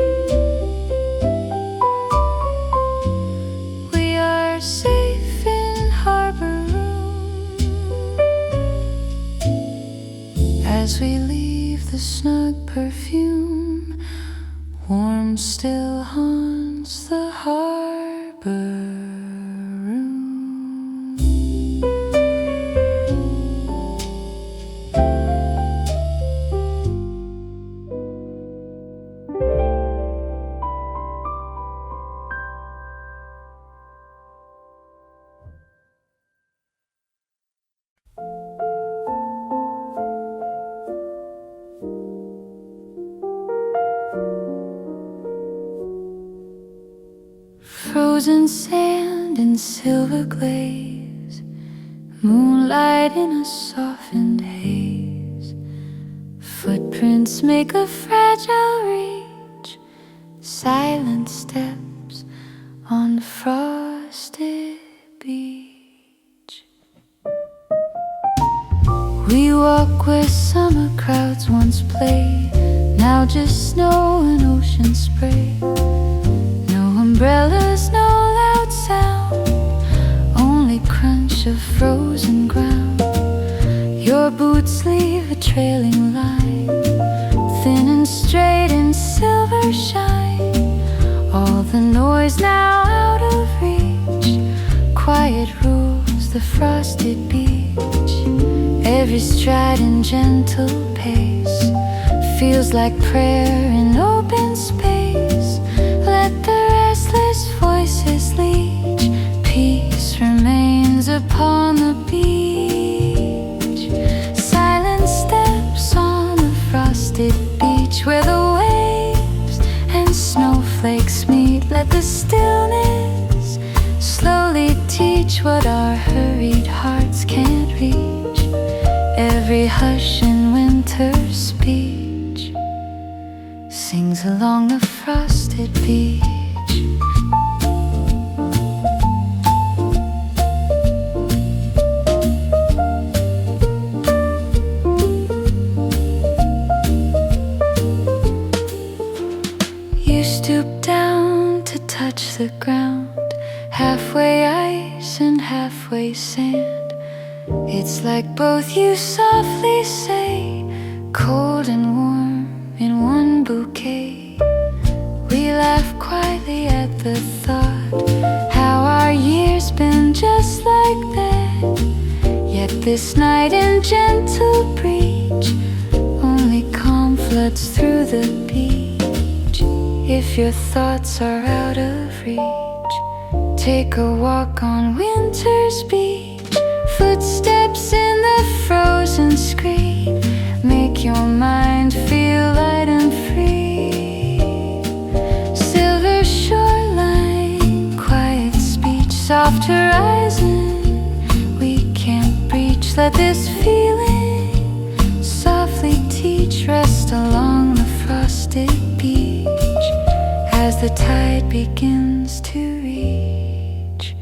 We are safe in harbor room. As we leave the snug perfume, warm still haunts the harbor room. Frozen sand in silver glaze, moonlight in a softened haze. Footprints make a fragile reach, silent steps on the frosted beach. We walk where summer crowds once played, now just snow and ocean spray. Umbrellas, no loud sound, only crunch of frozen ground. Your boots leave a trailing line, thin and straight in silver shine. All the noise now out of reach, quiet rules the frosted beach. Every stride in gentle pace feels like prayer in open space. Let the restless voices leech, peace remains upon the beach. Silent steps on the frosted beach, where the waves and snowflakes meet. Let the stillness slowly teach what our hurried hearts can't reach. Every hush in winter's speech sings along the frosted beach. You stoop down to touch the ground, halfway ice and halfway sand. It's like both you softly say, cold and warm in one bouquet. We laugh quietly at the thought, how our years been just like that. Yet this night in gentle breach, only calm floods through the beach. If your thoughts are out of reach, take a walk on winter's beach. Footsteps in the frozen silent screen, make your mind feel light and free. Silver shoreline, quiet speech, soft horizon, we can't breach. Let this feeling softly teach. Rest along the frosted beach as the tide begins to reach.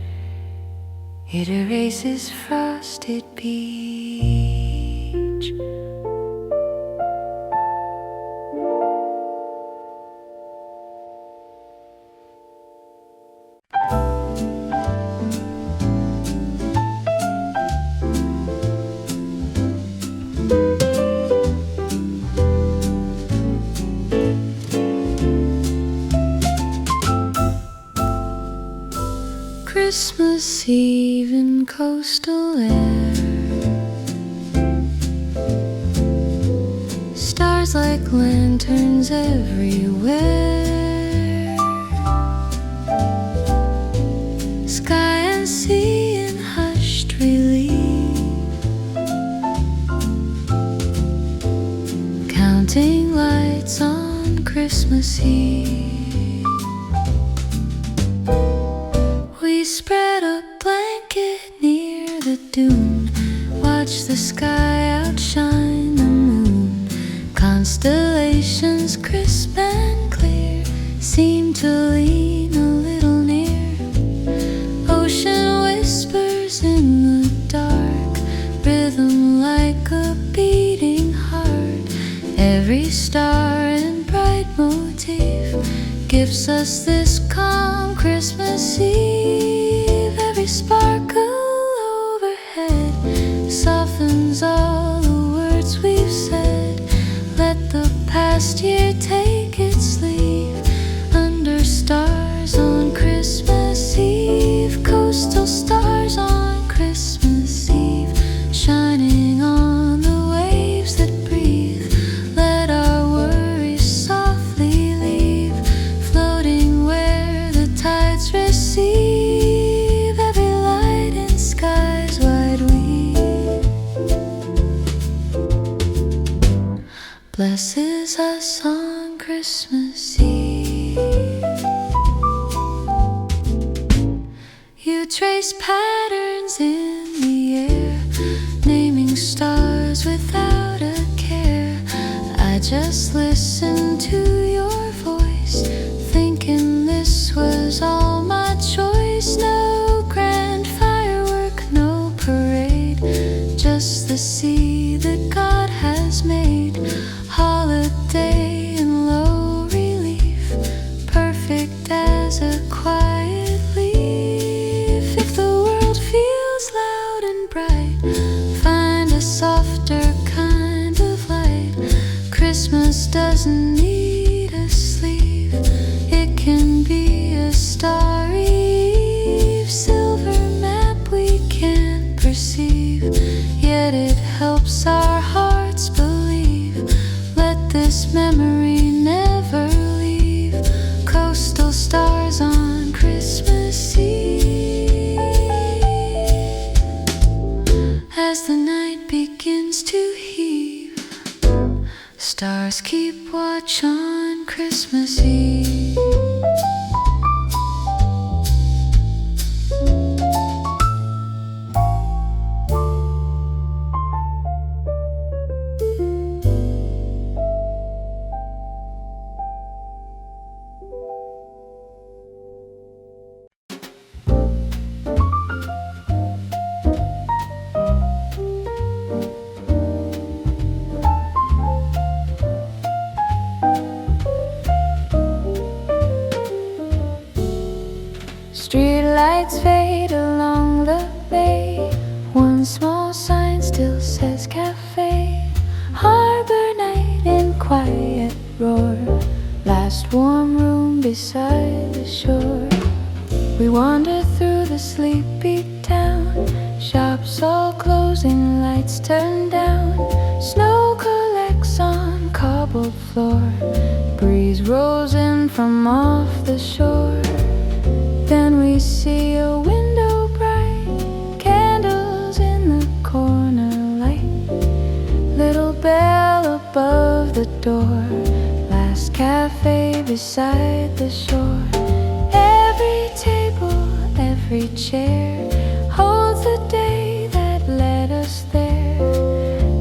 It erases frosted beach. Christmas Eve in coastal air, stars like lanterns everywhere. Sky and sea in hushed relief, counting lights on Christmas Eve. We spread a blanket near the dune, watch the sky outshine the moon. Constellations crisp and clear seem to lean a little near. Ocean whispers in the dark, rhythm like a beating heart. Every star and bright motif gives us this calm Christmas Eve. Every sparkle overhead softens all the words we've said. Let the past year take its leave under stars on Christmas Eve. Coastal stars on Christmas Eve, shining on the waves that breathe. Let our worries softly leave, floating where the tides receive. Every light in skies wide weave blesses us on Christmas Eve. You trace patterns in the air, naming stars without a care. I just listen to your voice, thinking this was all my choice. No grand firework, no parade, just the sea that God has made. Holiday in low relief, perfect as a quiet leaf. If the world feels loud and bright, find a softer kind of light. Christmas doesn't need a sleeve, it can be a starry eve. Silver map we can't perceive, yet it helps our hearts believe. Let this memory never leave. Coastal stars on Christmas Eve. As the night begins to heave, stars keep watch on Christmas Eve. Streetlights fade along the bay, one small sign still says cafe. Harbor night in quiet roar, last warm room beside the shore. We wander through the sleepy town, shops all closing, lights turned down. Snow collects on cobbled floor, breeze rolls in from off the shore. Then we see a window bright, candles in the corner light. the door. Last cafe beside the shore. Every table, every chair holds the day that led us there.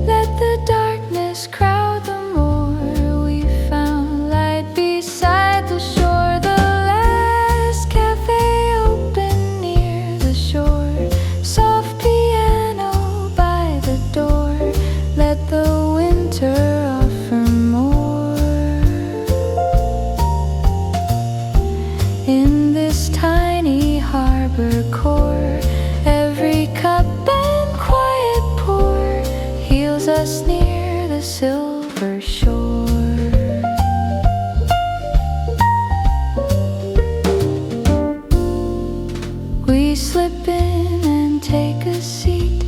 Let the darkness crowd the more. We found light beside the shore. The last cafe open near the shore. Soft piano by the door. Let the winter offer more. In this tiny harbor core, every cup and quiet pour heals us near the silver shore. We slip in and take a seat,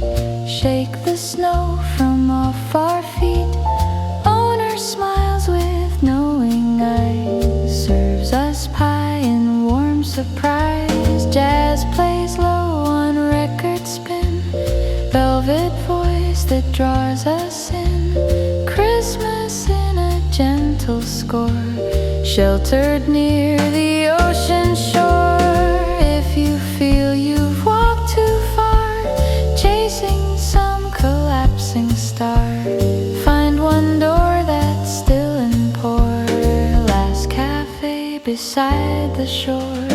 shake the snow from off our feet. Owner smiles with knowing eyes, serves us pie in warm surprise. Jazz plays low on record spin, velvet voice that draws us in. Christmas in a gentle score, sheltered near the ocean shore. If you feel you've walked too far, chasing some collapsing star, find one door that's still and poor. Last cafe beside the shore.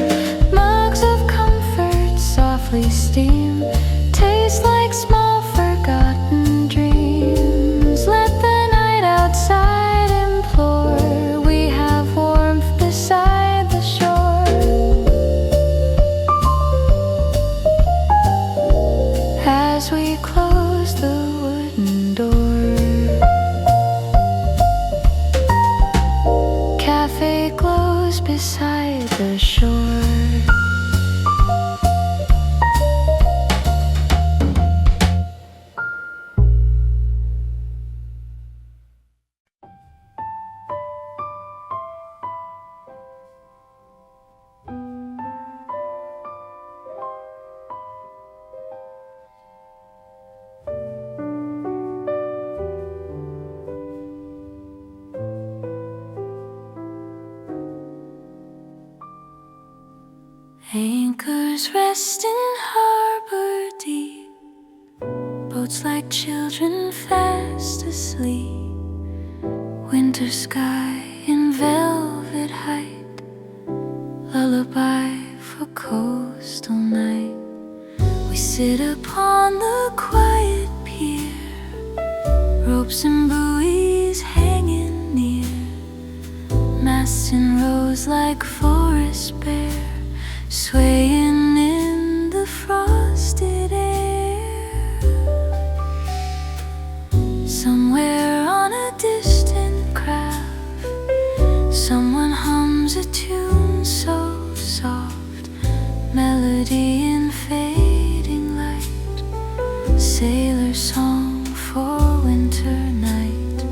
Mugs of comfort softly steam, taste like small forgotten dreams. Let the night outside implore. We have warmth beside the shore. As we close the wooden door, cafe glows beside the shore. Anchors rest in harbor deep, boats like children fast asleep. Winter sky in velvet height, lullaby for coastal night. We sit upon the quiet pier, ropes and buoys hanging near, masts in rows like forest bare, swaying in the frosted air. Somewhere on a distant craft, someone hums a tune so soft, melody in fading light, sailor song for winter night.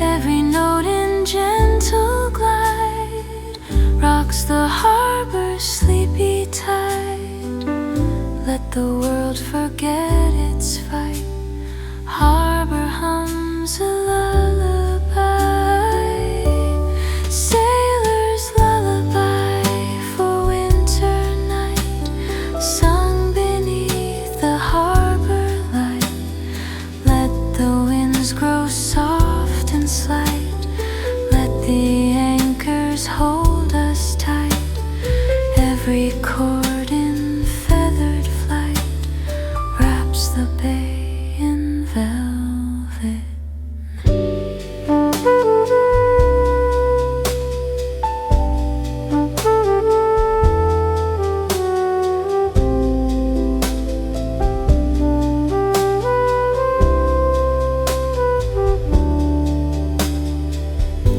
Every note in gentle glide rocks the harbor's sleepy tide. Let the world forget its fight. Harbor hums a lullaby, sailor's lullaby for winter night, sung beneath the harbor light. Let the winds grow soft and slight, let the anchors hold us tight. Every chord in feathered flight wraps the bay in velvet.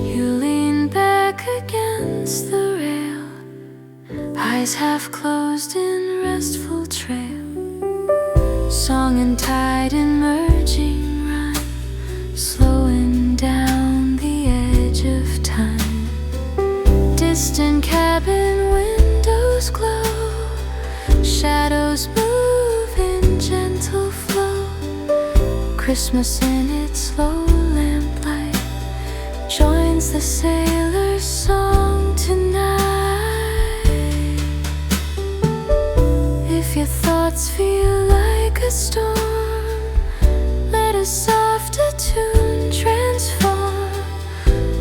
You lean back against the rail, eyes half closed in restful trail. Song and tide in merging rhyme, slowing down the edge of time. Distant cabin windows glow, shadows move in gentle flow. Christmas in its slow lamplight, a sailor's song tonight. If your thoughts feel like a storm, let a softer tune transform.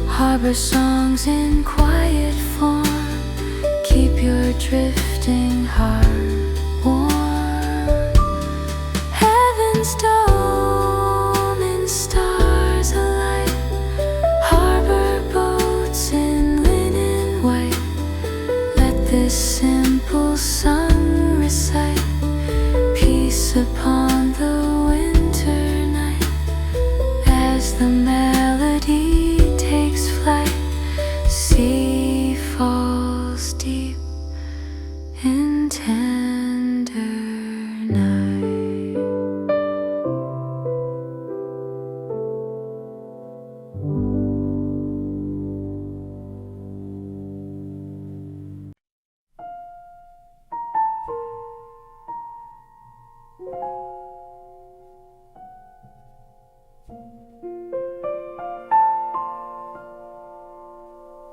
Harbor songs in quiet form, keep your drifting heart warm. Heaven's dome in stars alight, harbor boats in linen white. Let this simple song recite peace upon the winter night. As the melody takes flight, sea falls deep in tender night.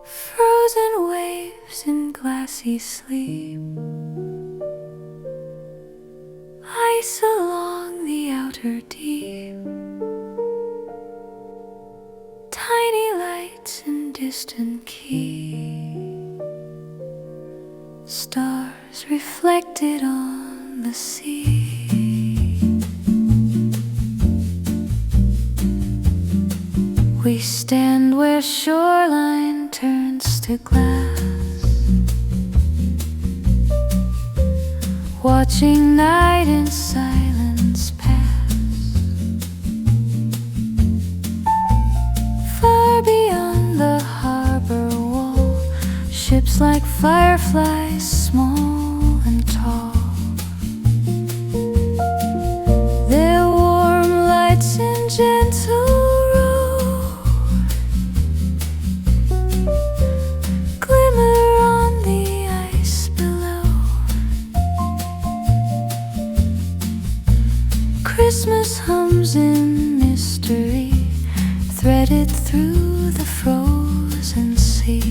Frozen waves in glassy sleep, ice along the outer deep, tiny lights in distant key, stars reflected on the sea. We stand where shoreline turns to glass, watching night in silence pass. Far beyond the harbor wall, ships like fireflies, small and tall. Their warm lights in gentle roar glimmer on the ice below. Christmas hums in mystery, threaded through the frozen sea.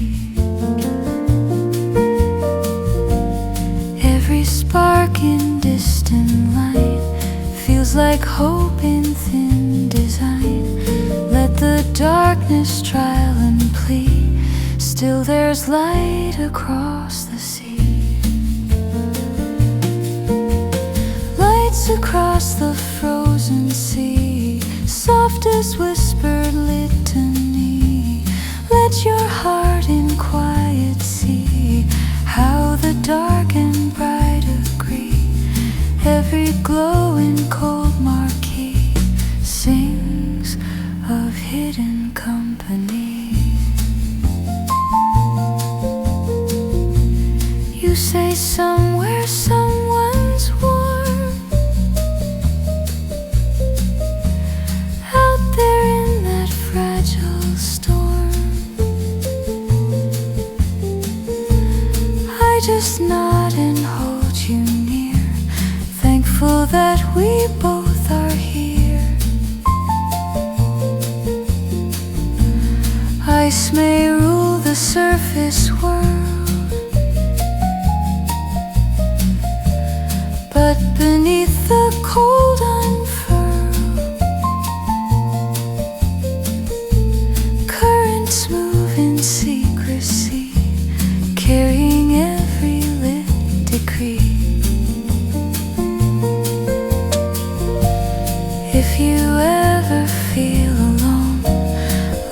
Every spark in distant light feels like hope in thin design. Let the darkness trial and plead, still there's light across the sea. Lights across the frozen sea, soft as whispered litany. Let your heart in quiet see how the dark and bright agree. Every glowing cold marquee sings of hidden company. You say somewhere someone's warm, out there in that fragile storm. I just nod and hold you near, thankful that we both are here. Ice may rule the surface world, but beneath the cold unfurled, currents move in secrecy, carrying every lit decree. If you ever feel alone,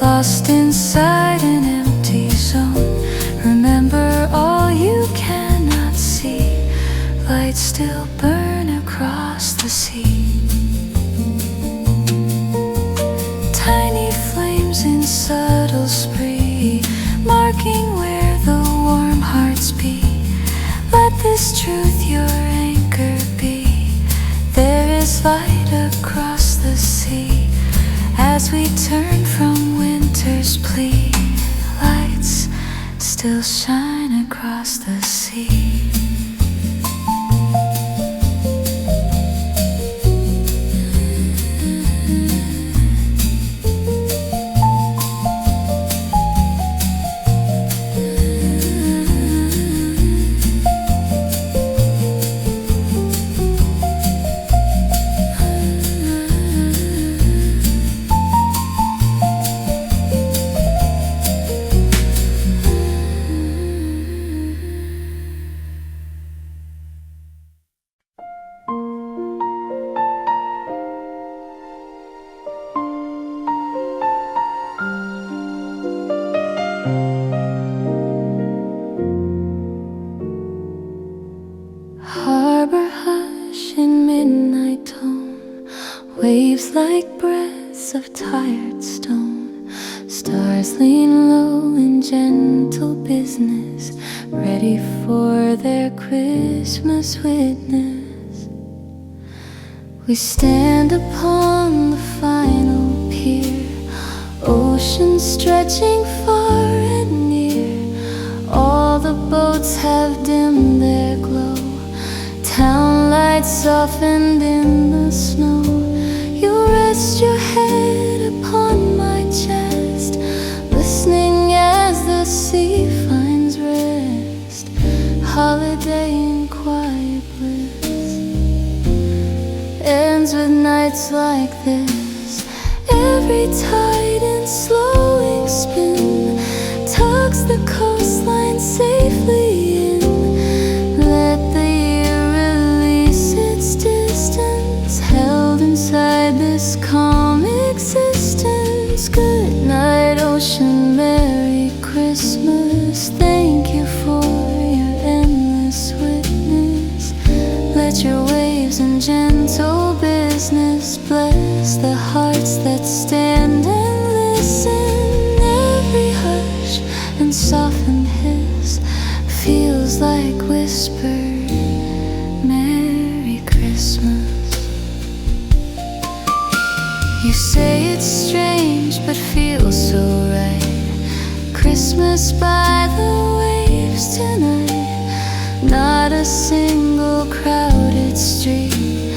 lost inside an empty zone, remember all you cannot see, lights still burn across the sea. Tiny flames in subtle spree, marking where the warm hearts beat. Let this truth your anchor be, there is light across the sea. As we turn from winter's plea, lights still shine across the sea. midnight tone, waves like breaths of tired stone. Stars lean low in gentle business, ready for their Christmas witness. We stand upon the final pier, ocean stretching far and near. All the boats have dimmed their glow, town lights softened in the snow. You rest your head upon my chest, listening as the sea finds rest. Holiday in quiet bliss ends with nights like this. Every tide in slowing spin tugs the coastline safely in. Let the year release its distance, held inside this calm existence. Good night, ocean, Merry Christmas. Thank you for your endless witness. Let your waves and gentle business bless the hearts that stand and listen. Every hush and softened hiss feels like whispered Merry Christmas. You say it's strange but feels so right. Christmas by the waves tonight, not a single crowded street,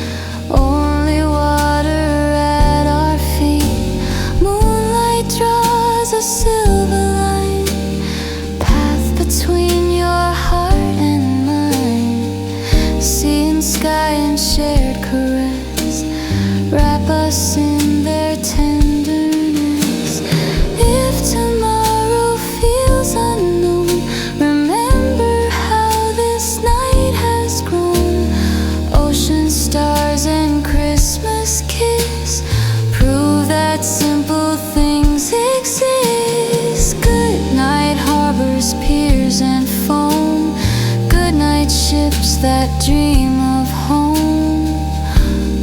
only water at our feet. Moonlight draws a silver line, path between your heart and mine. Sea and sky and shared caress wrap us in their tenderness. If tomorrow feels unknown, remember how this night has grown. Ocean, stars, and Christmas kiss prove that simple things exist. Good night, harbors, piers, and foam. Good night, ships that dream of home.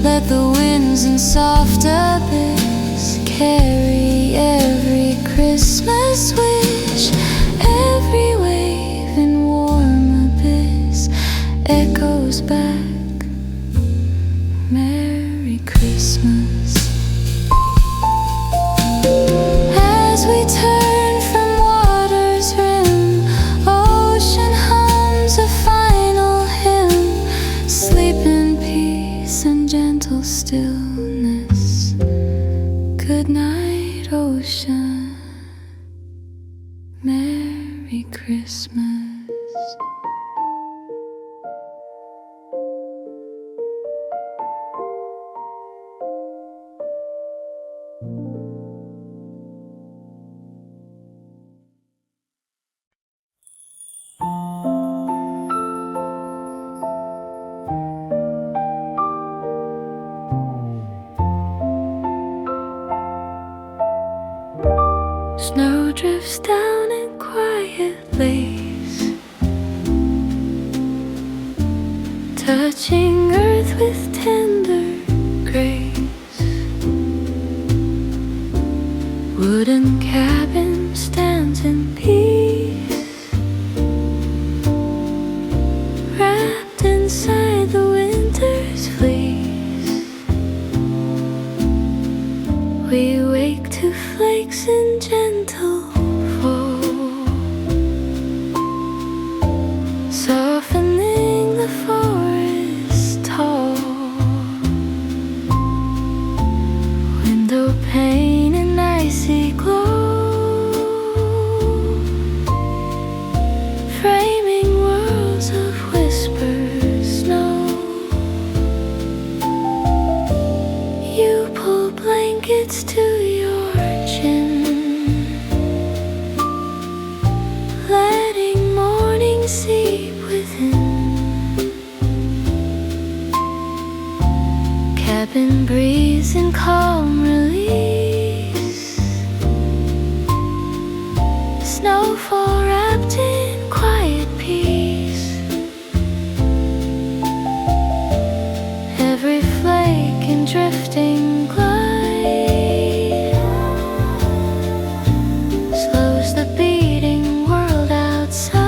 Let the winds in soft abyss carry every Christmas wish. Every wave in warm abyss echoes back Merry Christmas. As we turn from water's rim, ocean hums a final hymn. Sleep in peace and gentle stillness. Good night, ocean. Merry Christmas. Snow drifts down in quiet lace, touching earth with tender grace. Wooden cabin stands in peace, wrapped inside the winter's fleece. We wake to flakes in gentle fall, softening the forest tall. Window pane and icy glow, framing worlds of whispered snow. You pull blankets to your chin, letting morning seep within. Cabin breeze in calm release, snowfall wrapped in quiet peace. Every drifting glide slows the beating world outside.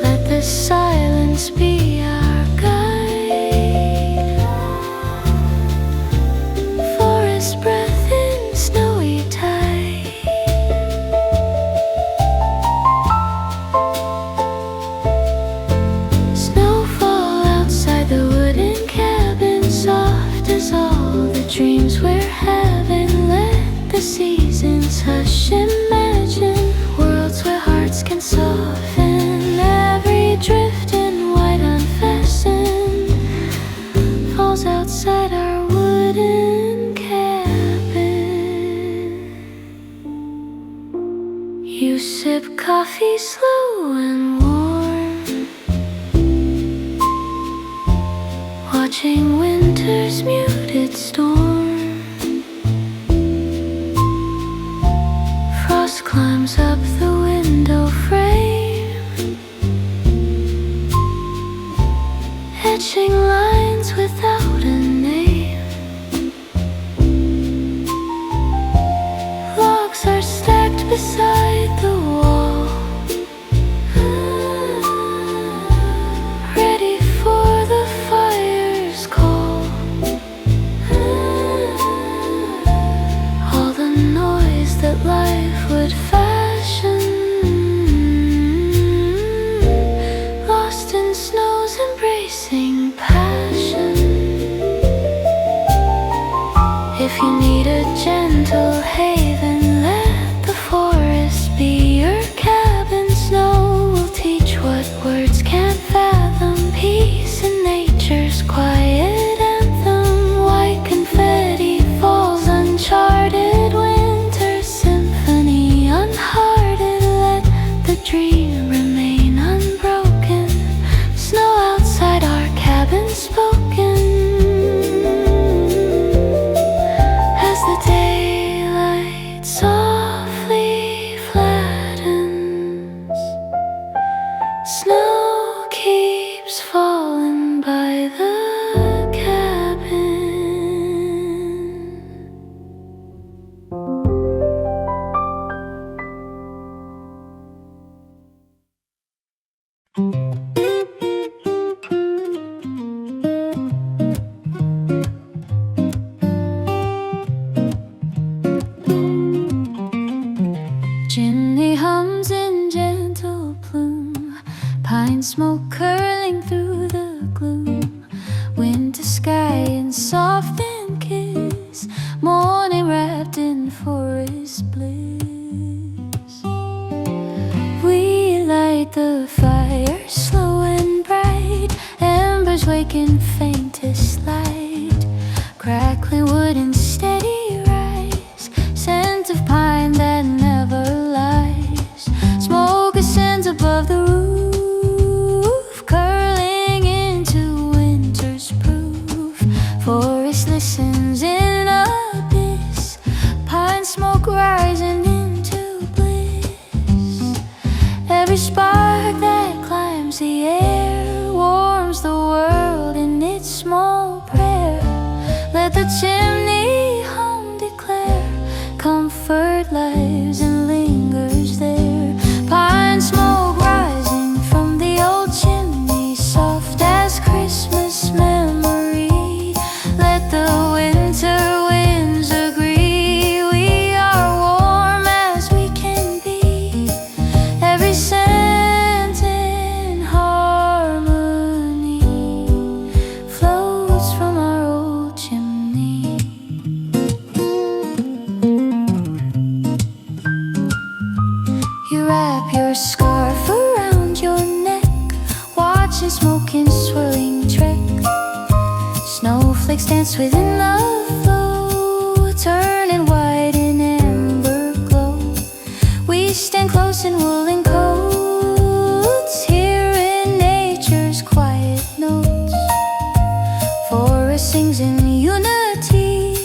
Let the silence be our guide. Forest breath in snowy tide. Snowfall outside the wooden cabin, soft as all the dreams we're having. Let the seasons hush, imagine worlds where hearts can soften. Every drift in white unfastened falls outside our wooden cabin. You sip coffee slow and warm, watching winter's muted storm. Frost climbs up the window frame, etching lines without a name. Logs are stacked beside the wall, ready for the fire's call. All the noise that life would fashion, lost in snow's embracing passion. If you need a gentle haven, let the forest be your cabin. Snow will teach what words can't fathom, peace in nature's quiet anthem. White confetti falls uncharted, winter symphony unhearted. Let the dream remain unbroken, snow outside our cabin spoken. As the daylight softly flattens, snow keeps falling by the cabin. Chimney hums in gentle plume, pine smoke curling through the gloom. Winter sky in soft and kiss, morning wrapped in forest bliss. We light the fire slow and bright, embers wake in faintest light. Crackling wood in steady rise, scent of pine that never lies. Smoke ascends above the roof, curling into winter's proof. Forest listens in abyss, pine smoke rising into bliss. Every spark that climbs the air warms the world in its small prayer. Let the chimney hum declare, comfort lives and lingers there. Pine smoke rising from the old chimney, soft as Christmas memory. Let the winter winds agree, we are warm as we can be. Every scent in harmony floats from our old chimney. You wrap your scarf around your neck, watching smoke in swirling trek. Snowflakes dance within the flow, turning white in amber glow. We stand close in woolen coats, hearing nature's quiet notes. Forest sings in unity,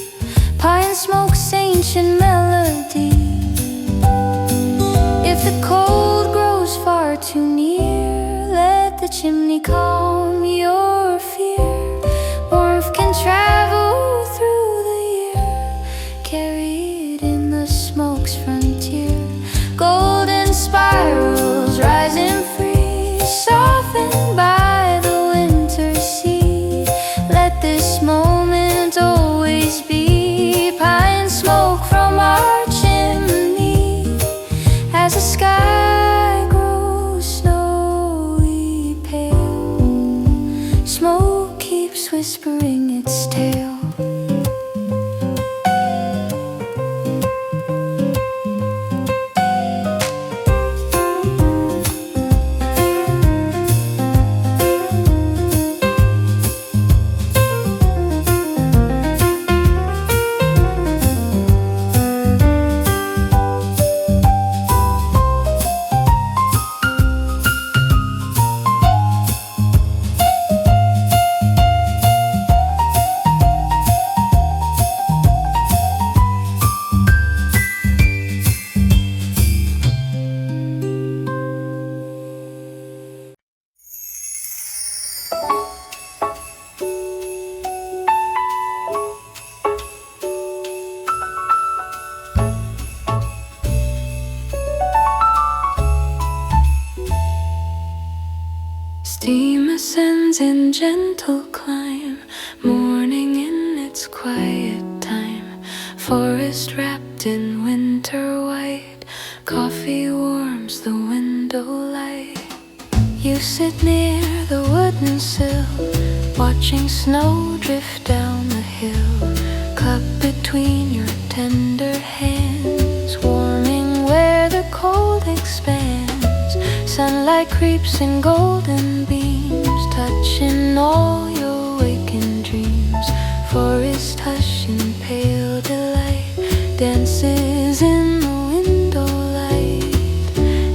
pine smoke's ancient melody. If the cold grows far too near, let the chimney calm your smoke keeps whispering its tale. Steam ascends in gentle climb, morning in its quiet time. Forest wrapped in winter white, coffee warms the window light. You sit near the wooden sill, watching snow drift down the hill. Cup between your tender hands, warming where the cold expands. Sunlight creeps in golden beams, touching all your waking dreams. Forest hush in pale delight, dances in the window light.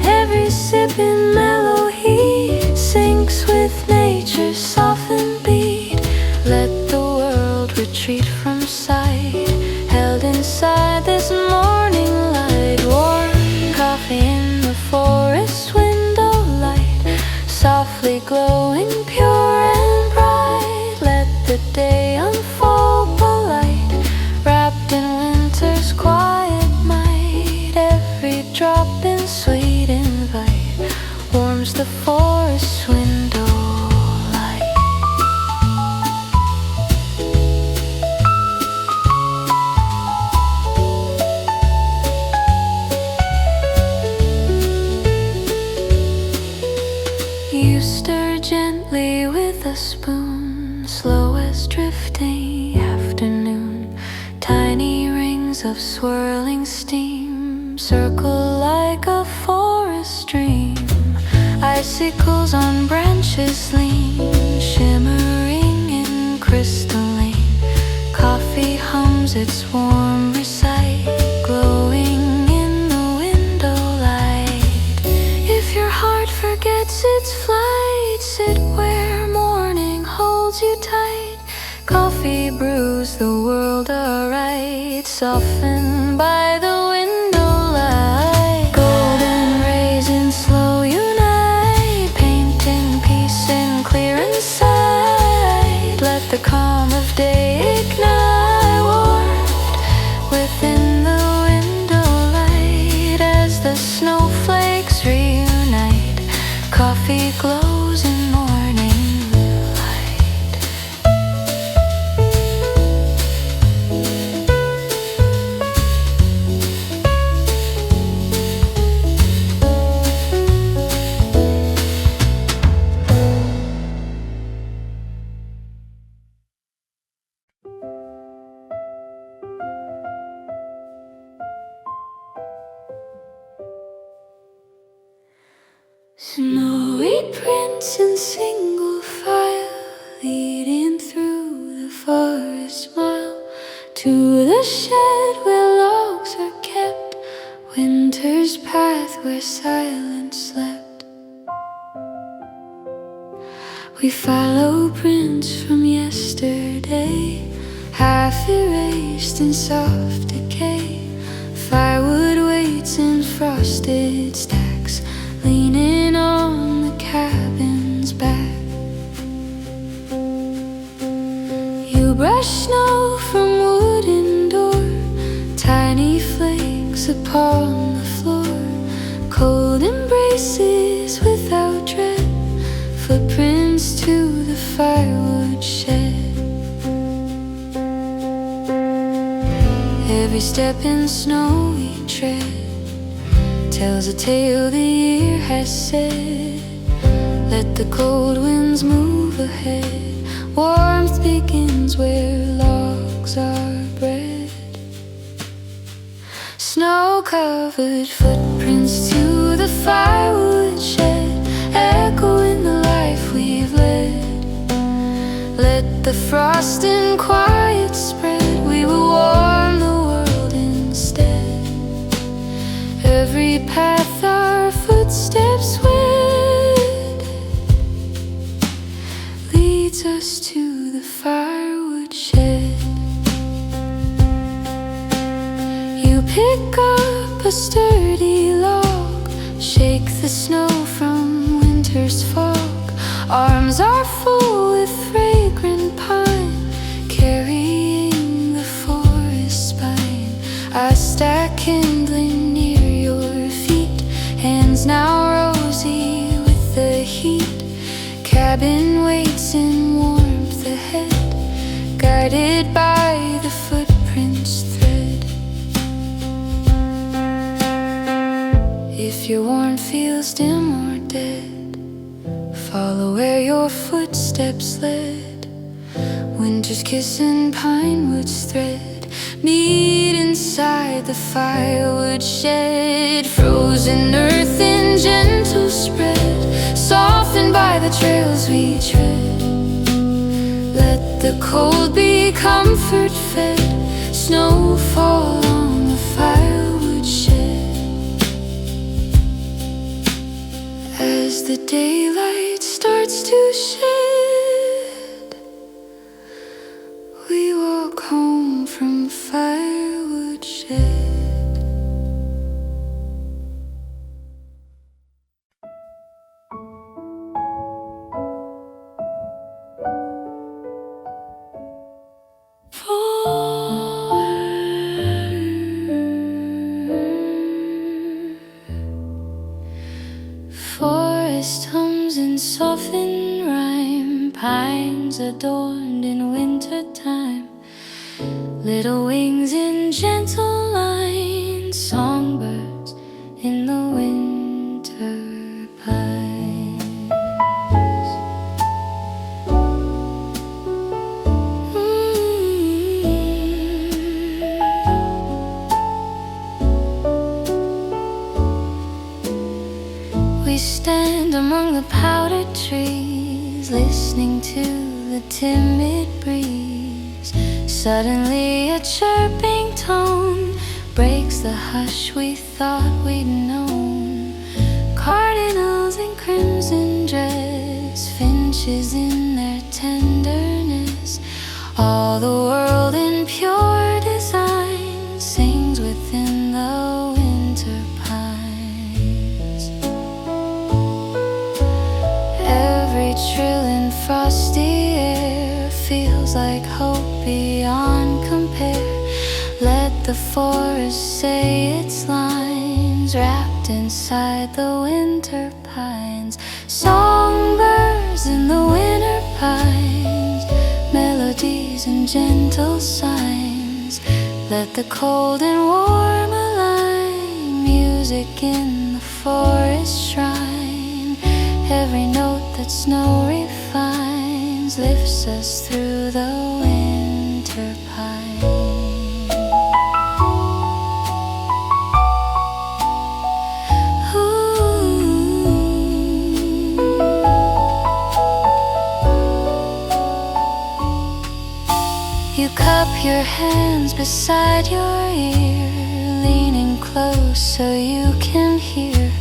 Every sip in mellow heat sinks with nature's softened beat. Let the world retreat from sight, held inside this morning light. Warm coffee in the forest wind, softly glowing, pure and bright. Let the day unfold polite, wrapped in winter's quiet might. Every drop in sweet invite warms the forest window light. You stir gently with a spoon, slow as drifting afternoon. Tiny rings of swirling steam circle like a forest stream. Icicles on branches lean, shimmering in crystalline. Coffee hums its warm recite, glowing in the window light. If your heart forgets its flight, sit where morning holds you tight. Coffee brews the world aright, softened by the window light. Golden rays in slow unite, painting peace in clear insight. Let the calm of day ignite, warmed within the window light. As the snowflakes reunite, coffee glows in morning light. Snowy prints in single file, leading through the forest mile to the shed where logs are kept, winter's path where silence slept. We follow prints from yesterday, half erased in soft decay. Firewood waits in frosted stacks, leaning on the cabin's back. You brush snow from wooden door, tiny flakes upon the floor. Cold embraces without dread, footprints to the firewood shed. Every step in snow we tread tells a tale the year has said. Let the cold winds move ahead, covered footprints to the firewood shed, echoing the life we've led. Let the frost and quiet spread, we will warm the world instead. Every path our footsteps wed leads us to the firewood shed. You pick up a sturdy log, shake the snow from winter's fog. Arms are full with fragrant pine, carrying the forest spine. I stack kindling near your feet, hands now rosy with the heat. Cabin waits in warmth ahead, guided by the footprints thread. If your warmth feels dim or dead, follow where your footsteps led. Winter's kiss and pine woods thread meet inside the firewood shed. Frozen earth in gentle spread, softened by the trails we tread. Let the cold be comfort fed, snowfall on the firewood shed. As the daylight starts to shed, we walk home from firewood shed. Forest hums in softened rhyme, pines adorned in winter time, little wings in gentle line, songbirds in the winter pines. We stand among the powdered trees, listening to the timid breeze. Suddenly a chirping tone breaks the hush we thought we'd known. Cardinals in crimson dress, finches in their tenderness. All the world in pure design sings within the winter pines. Every trill in frosty air feels like hope beyond compare. Let the forest say its lines, wrapped inside the winter pines. Songbirds in the winter pines, melodies and gentle signs. Let the cold and warm align, music in the forest shrine. Every note that snow refines lifts us through the winter pine. You cup your hands beside your ear, leaning close so you can hear.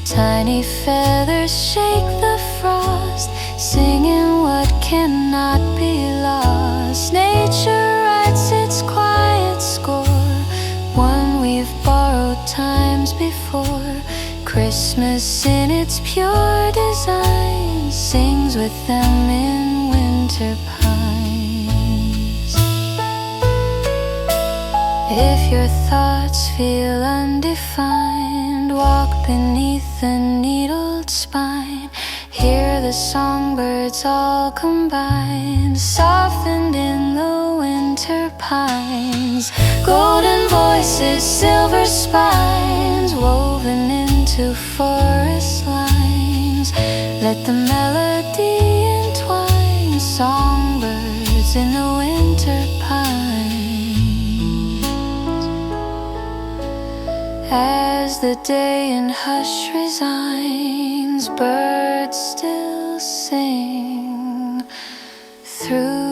Tiny feathers shake the frost, singing what cannot be lost. Nature writes its quiet score, one we've borrowed times before. Christmas in its pure design sings with them in winter pines. If your thoughts feel undefined, walk beneath the needled spine. Hear the songbirds all combined, softened in the winter pines. Golden voices, silver spines, woven into forest lines. Let the melody entwine, songbirds in the winter pines. as the day in hush resigns, birds still sing through